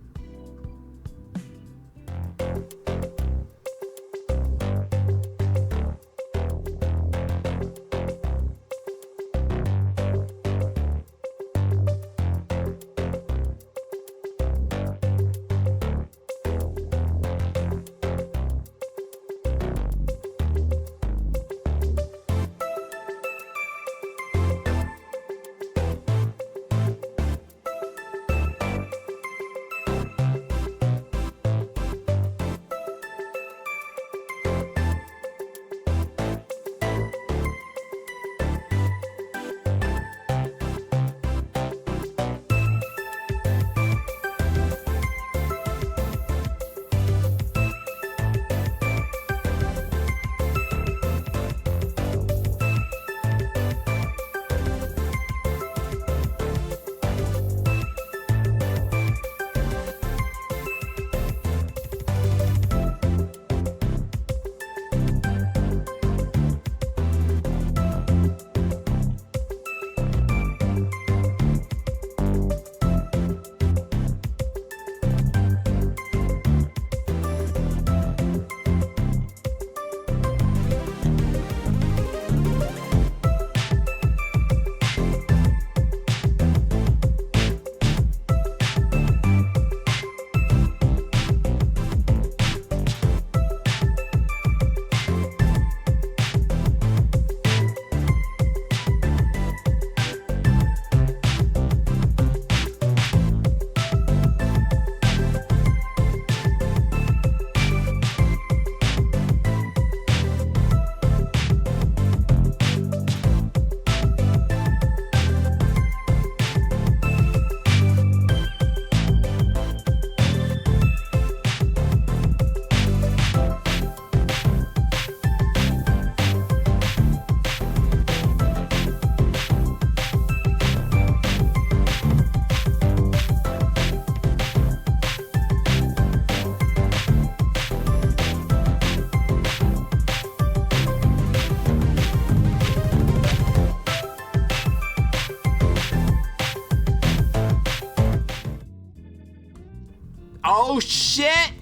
Oh shit!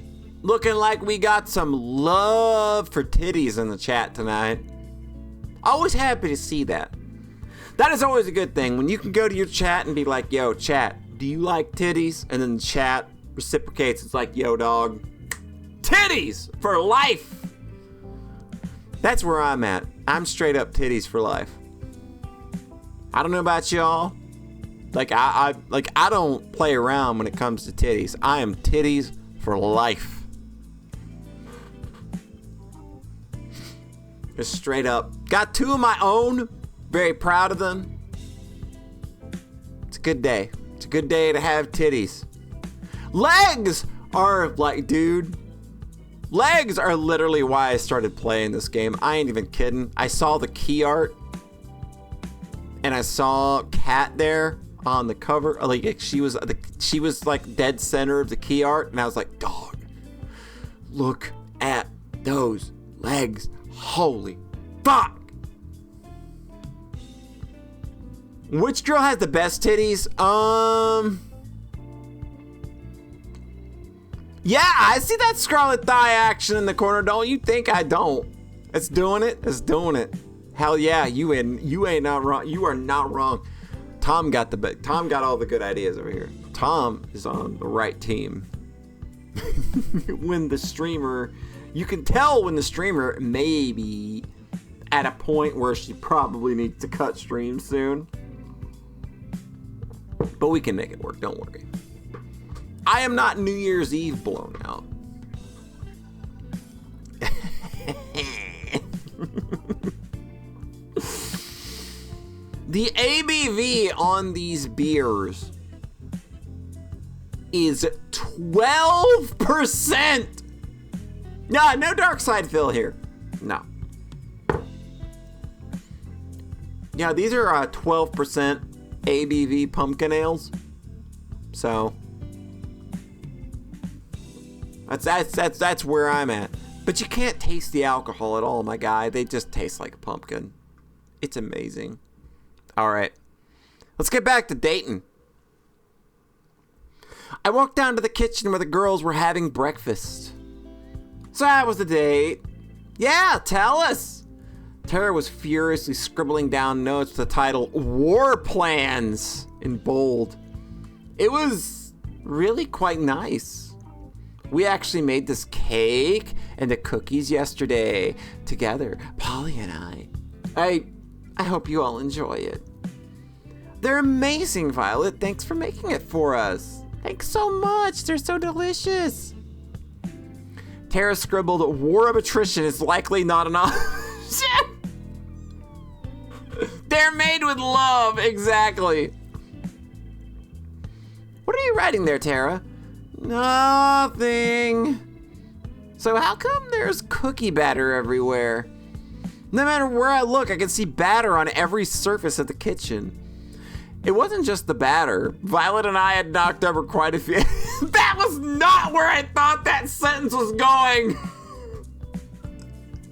Looking like we got some love for titties in the chat tonight. Always happy to see that. That is always a good thing when you can go to your chat and be like, yo, chat, do you like titties? And then the chat reciprocates. It's like, yo, dog, titties for life. That's where I'm at. I'm straight up titties for life. I don't know about y'all. I don't play around when it comes to titties. I am titties for life. Just straight up. Got two of my own. Very proud of them. It's a good day. It's a good day to have titties. Legs are dude. Legs are literally why I started playing this game. I ain't even kidding. I saw the key art. And I saw Kat there on the cover. She was dead center of the key art. And I was like, dog, look at those legs. Holy fuck. Which girl has the best titties? Yeah, I see that scarlet thigh action in the corner. Don't you think I don't? It's doing it. It's doing it. Hell yeah, you ain't not wrong. You are not wrong. Tom got all the good ideas over here. Tom is on the right team. When the streamer, you can tell when the streamer may be at a point where she probably needs to cut stream soon. But we can make it work, don't worry. I am not New Year's Eve blown out. The ABV on these beers is 12%. No, no dark side fill here. No. Yeah, these are 12% ABV pumpkin ales. So that's where I'm at. But you can't taste the alcohol at all, my guy. They just taste like a pumpkin. It's amazing. All right. Let's get back to dating. I walked down to the kitchen where the girls were having breakfast. So that was the date. Yeah, tell us. Tara was furiously scribbling down notes with the title War Plans in bold. It was really quite nice. We actually made this cake and the cookies yesterday together, Polly and I. I hope you all enjoy it. They're amazing, Violet. Thanks for making it for us. Thanks so much. They're so delicious. Tara scribbled, war of attrition is likely not an option. They're made with love. Exactly. What are you writing there, Tara? Nothing. So how come there's cookie batter everywhere? No matter where I look, I can see batter on every surface of the kitchen. It wasn't just the batter. Violet and I had knocked over quite a few. That was not where I thought that sentence was going.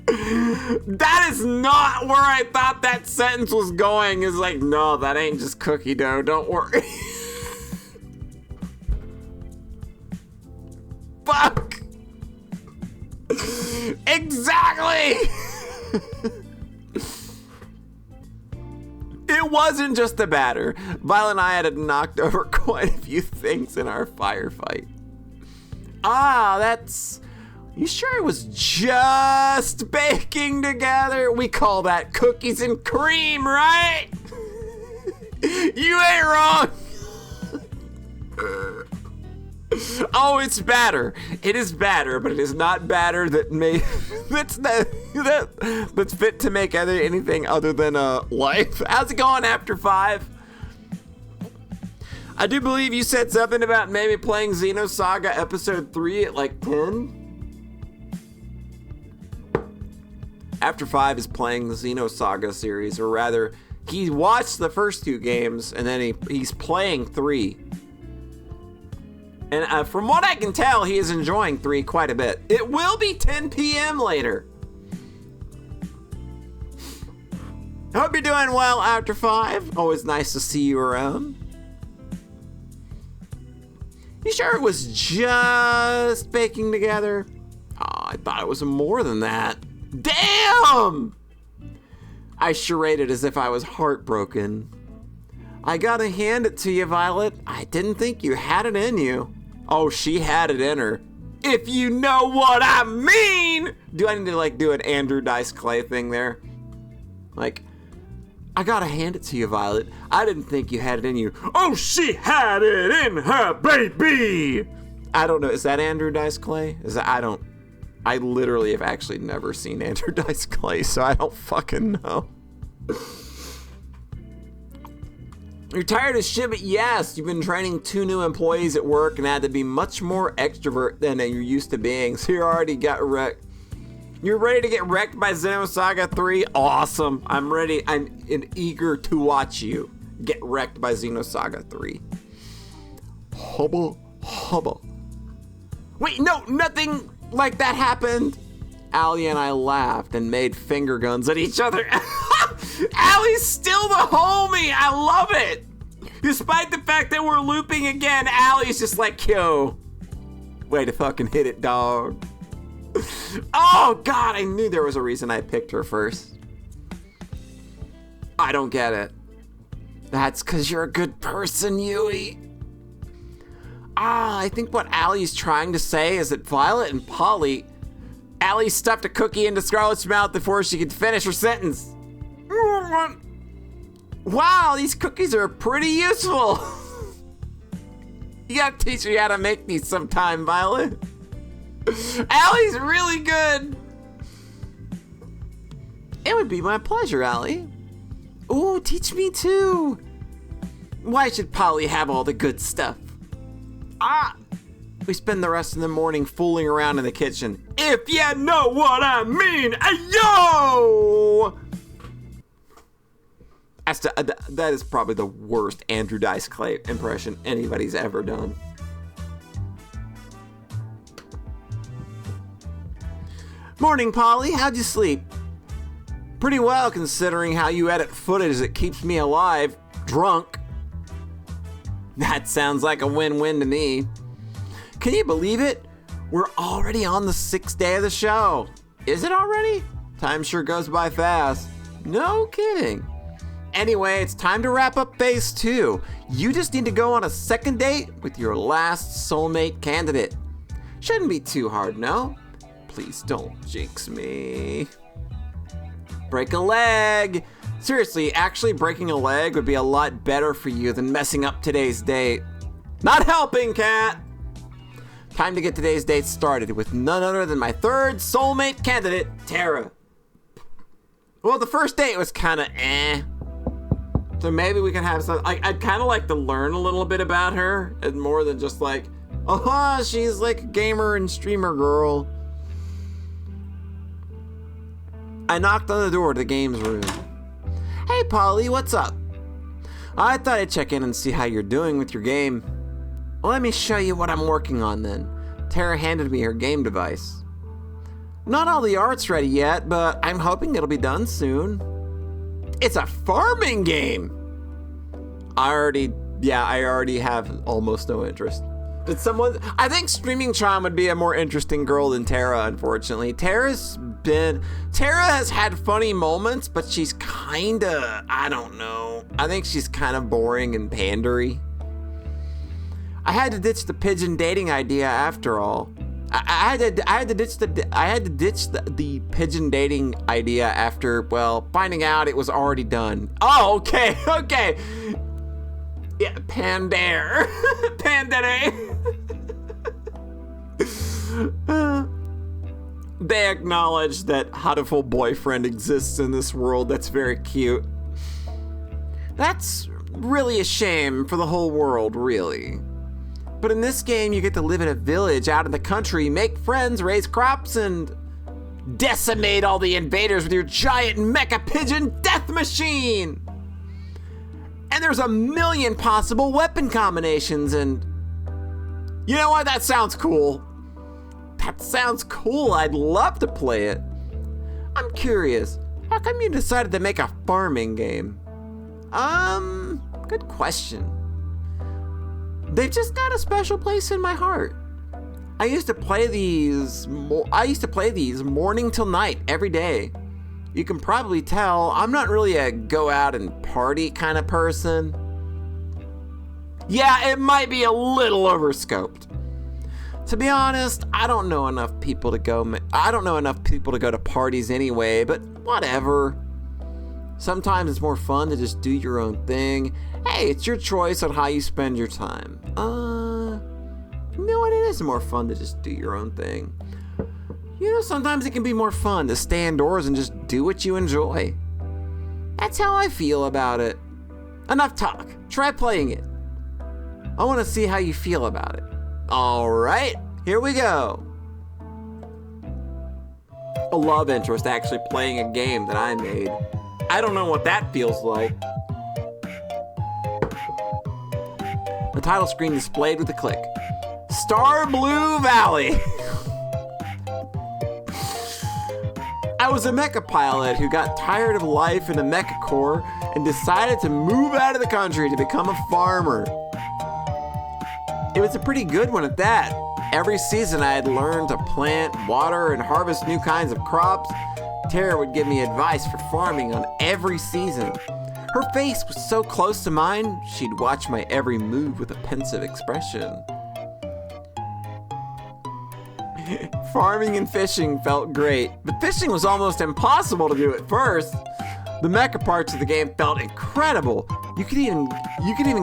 That is not where I thought that sentence was going. It's like, no, that ain't just cookie dough. Don't worry. Fuck. Exactly. It wasn't just the batter. Violet and I had knocked over quite a few things in our firefight. You sure it was just baking together? We call that cookies and cream, right? You ain't wrong. Oh, it's batter. It is batter, but it is not batter that's fit to make anything other than life. How's it going, After 5? I do believe you said something about maybe playing Xenosaga Episode 3 at like 10. After 5 is playing the Xenosaga series, or rather, he watched the first 2 games and then he's playing 3. And from what I can tell, he is enjoying 3 quite a bit. It will be 10 p.m. later. I hope you're doing well, After 5. Always nice to see you around. You sure it was just baking together? Oh, I thought it was more than that. Damn! I charaded as if I was heartbroken. I gotta hand it to you, Violet. I didn't think you had it in you. Oh, she had it in her. If you know what I mean! Do I need to do an Andrew Dice Clay thing there? I gotta hand it to you, Violet. I didn't think you had it in you. Oh, she had it in her, baby! I don't know. Is that Andrew Dice Clay? I literally have actually never seen Andrew Dice Clay, so I don't fucking know. You're tired as shit, but yes, you've been training 2 new employees at work and had to be much more extrovert than you're used to being, so you already got wrecked. You're ready to get wrecked by Xenosaga 3? Awesome. I'm ready. I'm eager to watch you get wrecked by Xenosaga 3. Hubba, hubba. Wait, no, nothing like that happened. Allie and I laughed and made finger guns at each other. Allie's still the homie. I love it. Despite the fact that we're looping again, Allie's just like, yo, way to fucking hit it, dog. Oh, God, I knew there was a reason I picked her first. I don't get it. That's because you're a good person, Yui. I think what Allie's trying to say is that Violet and Polly... Allie stuffed a cookie into Scarlett's mouth before she could finish her sentence. Wow, these cookies are pretty useful. You gotta teach me how to make these sometime, Violet. Allie's really good. It would be my pleasure, Allie. Ooh, teach me too. Why should Polly have all the good stuff? We spend the rest of the morning fooling around in the kitchen. If you know what I mean, ayo! That is probably the worst Andrew Dice Clay impression anybody's ever done. Morning, Polly. How'd you sleep? Pretty well, considering how you edit footage that keeps me alive, drunk. That sounds like a win-win to me. Can you believe it? We're already on the 6th day of the show. Is it already? Time sure goes by fast. No kidding. Anyway, it's time to wrap up phase 2. You just need to go on a second date with your last soulmate candidate. Shouldn't be too hard, no? Please don't jinx me. Break a leg. Seriously, actually breaking a leg would be a lot better for you than messing up today's date. Not helping, Cat. Time to get today's date started with none other than my 3rd soulmate candidate, Tara. Well, the first date was kind of so maybe we can have some. I'd kind of like to learn a little bit about her, and more than just like, she's like a gamer and streamer girl. I knocked on the door to the games room. Hey, Polly, what's up? I thought I'd check in and see how you're doing with your game. Well, let me show you what I'm working on then. Tara handed me her game device. Not all the art's ready yet, but I'm hoping it'll be done soon. It's a farming game! I already have almost no interest. I think Streaming Tron would be a more interesting girl than Tara, unfortunately. Tara has had funny moments, but she's kinda, I don't know. I think she's kind of boring and pandery. I had to ditch the pigeon dating idea after all. I had to ditch the pigeon dating idea after, well, finding out it was already done. Oh, okay. Yeah, Pandare. Pandare. They acknowledge that Hatoful boyfriend exists in this world. That's very cute. That's really a shame for the whole world, really. But in this game, you get to live in a village out in the country, make friends, raise crops, and decimate all the invaders with your giant mecha pigeon death machine! And there's a million possible weapon combinations, and you know what? That sounds cool. I'd love to play it. I'm curious, how come you decided to make a farming game? Good question. They've just got a special place in my heart. I used to play these morning till night every day. You can probably tell I'm not really a go out and party kind of person. Yeah, it might be a little overscoped. To be honest, I don't know enough people to go to parties anyway, but whatever. Sometimes it's more fun to just do your own thing. Hey, it's your choice on how you spend your time. You know what? It is more fun to just do your own thing. You know, sometimes it can be more fun to stay indoors and just do what you enjoy. That's how I feel about it. Enough talk. Try playing it. I want to see how you feel about it. All right, here we go. A love interest actually playing a game that I made. I don't know what that feels like. The title screen displayed with a click. Star Blue Valley. I was a mecha pilot who got tired of life in a mecha corps and decided to move out of the country to become a farmer. It was a pretty good one at that. Every season I had learned to plant, water, and harvest new kinds of crops. Tara would give me advice for farming on every season. Her face was so close to mine, she'd watch my every move with a pensive expression. Farming and fishing felt great, but fishing was almost impossible to do at first. The mecha parts of the game felt incredible. You could even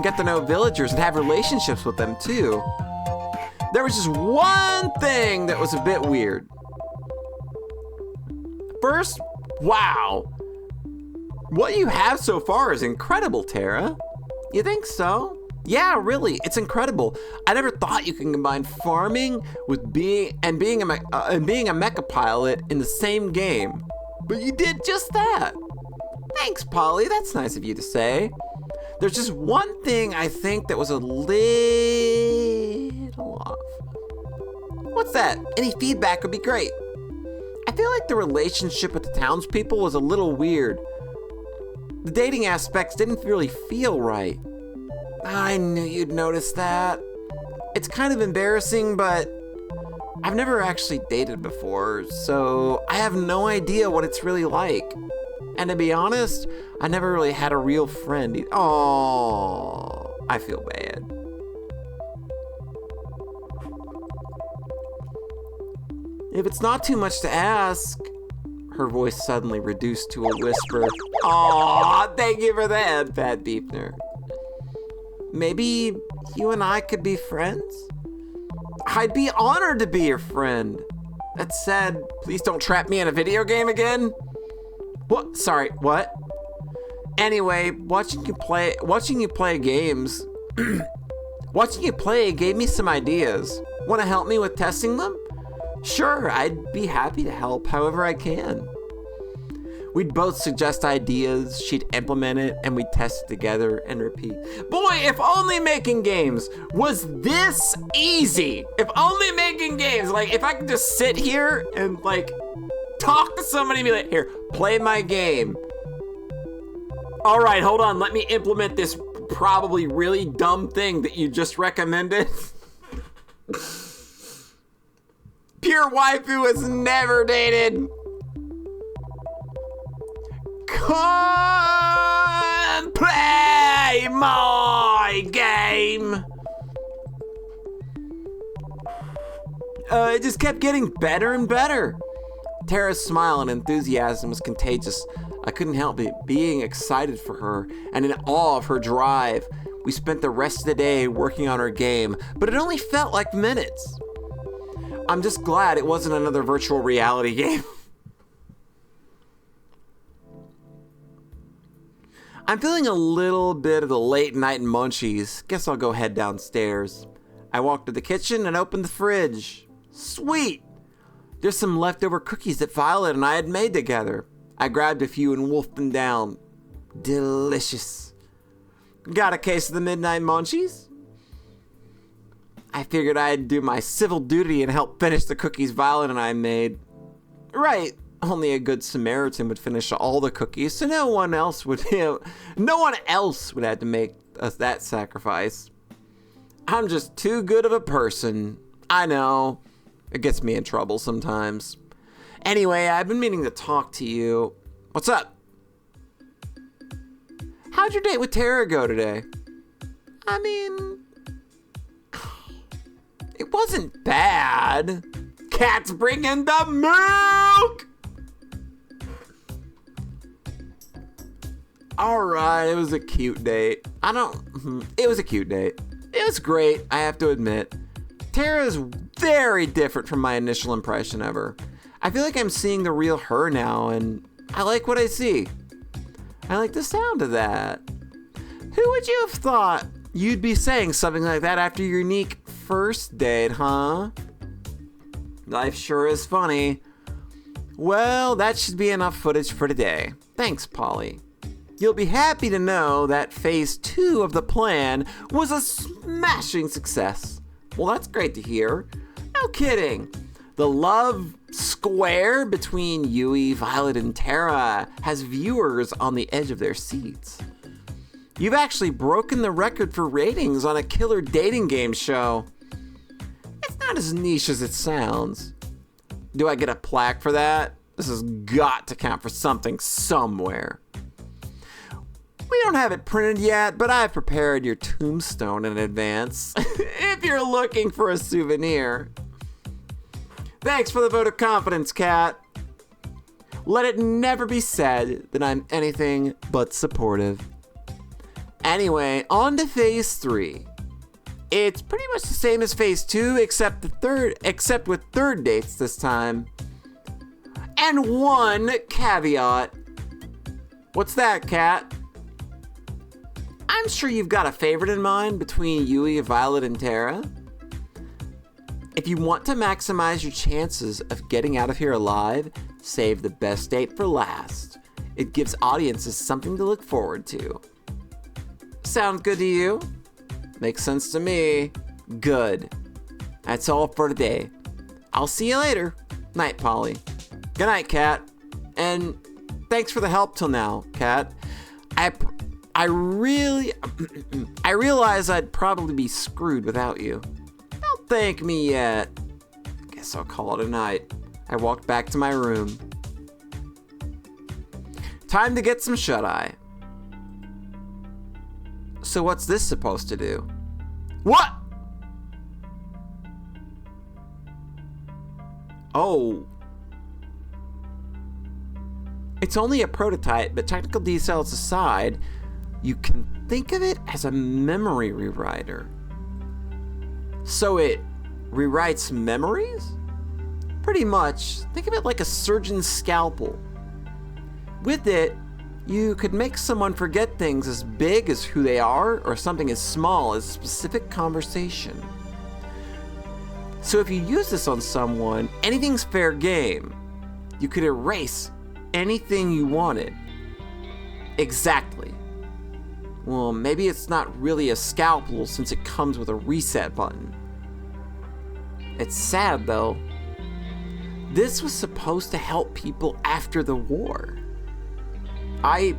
get to know villagers and have relationships with them too. There was just one thing that was a bit weird. First, wow. What you have so far is incredible, Tara. You think so? Yeah, really, it's incredible. I never thought you can combine farming with being a mecha pilot in the same game. But you did just that. Thanks, Polly. That's nice of you to say. There's just one thing I think that was a little off. What's that? Any feedback would be great. I feel like the relationship with the townspeople was a little weird. The dating aspects didn't really feel right. I knew you'd notice that. It's kind of embarrassing, but I've never actually dated before, so I have no idea what it's really like. And to be honest, I never really had a real friend. Oh, I feel bad. If it's not too much to ask, her voice suddenly reduced to a whisper. Aw, thank you for that, Pat Beefner. Maybe you and I could be friends? I'd be honored to be your friend. That said, please don't trap me in a video game again. What? Sorry, what? Anyway, watching you play games, watching you play gave me some ideas. Want to help me with testing them? Sure, I'd be happy to help however I can. We'd both suggest ideas, she'd implement it, and we'd test it together and repeat. Boy, if only making games was this easy. If only making games, like if I could just sit here and like talk to somebody and be like, here, play my game. All right, hold on, let me implement this probably really dumb thing that you just recommended. Pure waifu has never dated. Come play my game. It just kept getting better and better. Tara's smile and enthusiasm was contagious. I couldn't help it being excited for her and in awe of her drive. We spent the rest of the day working on her game, but it only felt like minutes. I'm just glad it wasn't another virtual reality game. I'm feeling a little bit of the late night munchies. Guess I'll go head downstairs. I walked to the kitchen and opened the fridge. Sweet! There's some leftover cookies that Violet and I had made together. I grabbed a few and wolfed them down. Delicious. Got a case of the midnight munchies? I figured I'd do my civil duty and help finish the cookies Violet and I made. Right. Only a good Samaritan would finish all the cookies, so no one else would have to make that sacrifice. I'm just too good of a person. I know. It gets me in trouble sometimes. Anyway, I've been meaning to talk to you. What's up? How'd your date with Tara go today? I mean, it wasn't bad. Cat's bringing the milk! Alright, it was a cute date. It was a cute date. It was great, I have to admit. Tara is very different from my initial impression of her. I feel like I'm seeing the real her now, and I like what I see. I like the sound of that. Who would you have thought you'd be saying something like that after your unique first date, huh? Life sure is funny. Well, that should be enough footage for today. Thanks, Polly. You'll be happy to know that phase 2 of the plan was a smashing success. Well, that's great to hear. No kidding. The love square between Yui, Violet, and Tara has viewers on the edge of their seats. You've actually broken the record for ratings on a killer dating game show. It's not as niche as it sounds. Do I get a plaque for that? This has got to count for something somewhere. We don't have it printed yet, but I've prepared your tombstone in advance if you're looking for a souvenir. Thanks for the vote of confidence, Kat. Let it never be said that I'm anything but supportive. Anyway, on to phase 3. It's pretty much the same as phase 2, except with third dates this time. And one caveat. What's that, Cat? I'm sure you've got a favorite in mind between Yui, Violet, and Terra. If you want to maximize your chances of getting out of here alive, save the best date for last. It gives audiences something to look forward to. Sound good to you? Makes sense to me. Good. That's all for today. I'll see you later. Night, Polly. Good night, Cat. And thanks for the help till now, Cat. I realize I'd probably be screwed without you. Don't thank me yet. Guess I'll call it a night. I walked back to my room. Time to get some shut-eye. So what's this supposed to do? What? Oh. It's only a prototype, but technical details aside, you can think of it as a memory rewriter. So it rewrites memories? Pretty much. Think of it like a surgeon's scalpel. With it, you could make someone forget things as big as who they are or something as small as a specific conversation. So if you use this on someone, anything's fair game. You could erase anything you wanted. Exactly. Well, maybe it's not really a scalpel since it comes with a reset button. It's sad though. This was supposed to help people after the war. I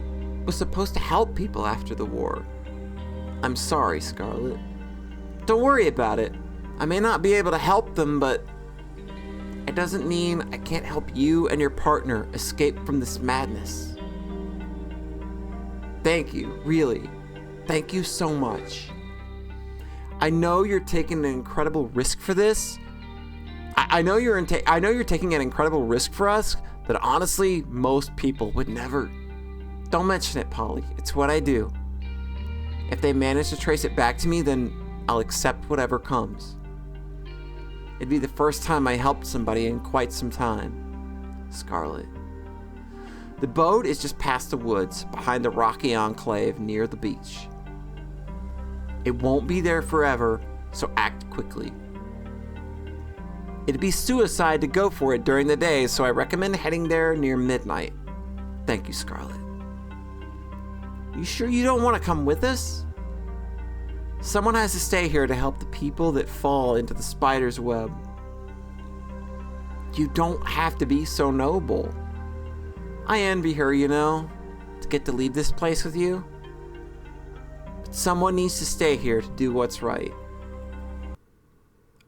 was supposed to help people after the war. I'm sorry, Scarlet. Don't worry about it. I may not be able to help them, but it doesn't mean I can't help you and your partner escape from this madness. Thank you, really. Thank you so much. I know you're taking an incredible risk for this. I know you're taking an incredible risk for us that honestly most people would never. Don't mention it, Polly. It's what I do. If they manage to trace it back to me, then I'll accept whatever comes. It'd be the first time I helped somebody in quite some time. Scarlet. The boat is just past the woods, behind the rocky enclave near the beach. It won't be there forever, so act quickly. It'd be suicide to go for it during the day, so I recommend heading there near midnight. Thank you, Scarlet. You sure you don't want to come with us? Someone has to stay here to help the people that fall into the spider's web. You don't have to be so noble. I envy her, you know, to get to leave this place with you. But someone needs to stay here to do what's right.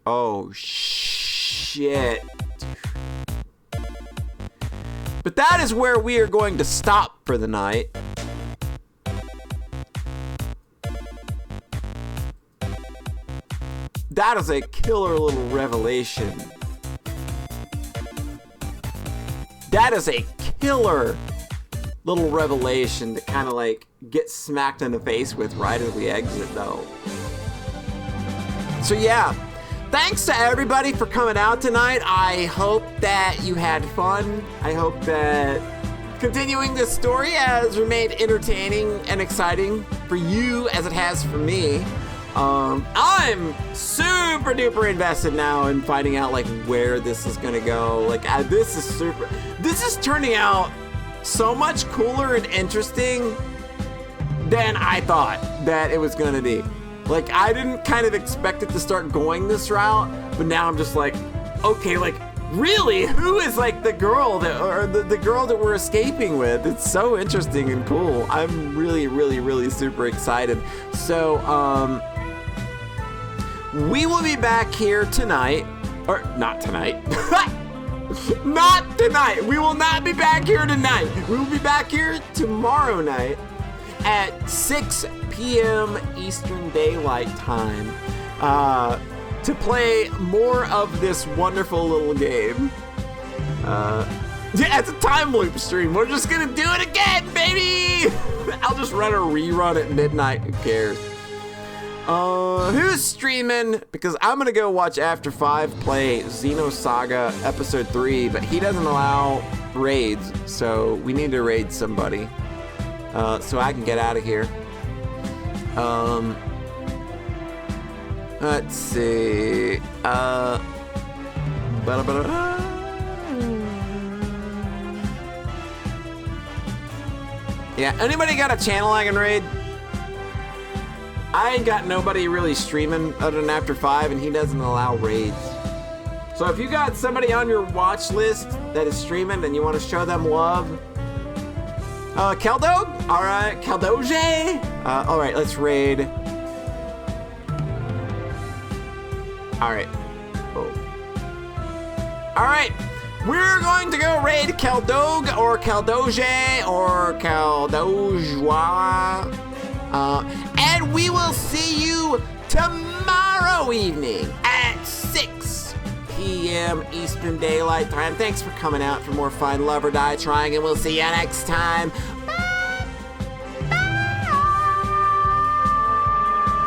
Oh, shit. But that is where we are going to stop for the night. That is a killer little revelation. That is a killer little revelation to kind of like get smacked in the face with right as we exit though. So yeah, thanks to everybody for coming out tonight. I hope that you had fun. I hope that continuing this story has remained entertaining and exciting for you as it has for me. I'm super duper invested now in finding out like where this is gonna go. Like this is turning out so much cooler and interesting than I thought that it was gonna be. Like I didn't kind of expect it to start going this route, but now I'm just like, okay, like really, who is like the girl the girl that we're escaping with? It's so interesting and cool. I'm really super excited. So we will be back here tonight, or not tonight. Not tonight. We will not be back here tonight. We will be back here tomorrow night at 6 p.m. Eastern Daylight Time to play more of this wonderful little game. Yeah, it's a time loop stream. We're just gonna do it again, baby! I'll just run a rerun at midnight. Who cares? Who's streaming? Because I'm gonna go watch After 5 play Xenosaga Episode 3, but he doesn't allow raids, so we need to raid somebody. so I can get out of here. Let's see. Yeah, anybody got a channel I can raid? I ain't got nobody really streaming other than After 5, and he doesn't allow raids. So if you got somebody on your watch list that is streaming and you want to show them love, Keldog? Alright, Keldoge? Alright, let's raid. Alright. Oh. Alright, we're going to go raid Keldog or Keldoge or Keldojwa. And we will see you tomorrow evening at 6 p.m. Eastern Daylight Time. Thanks for coming out for more Find Love or Die Trying, and we'll see you next time.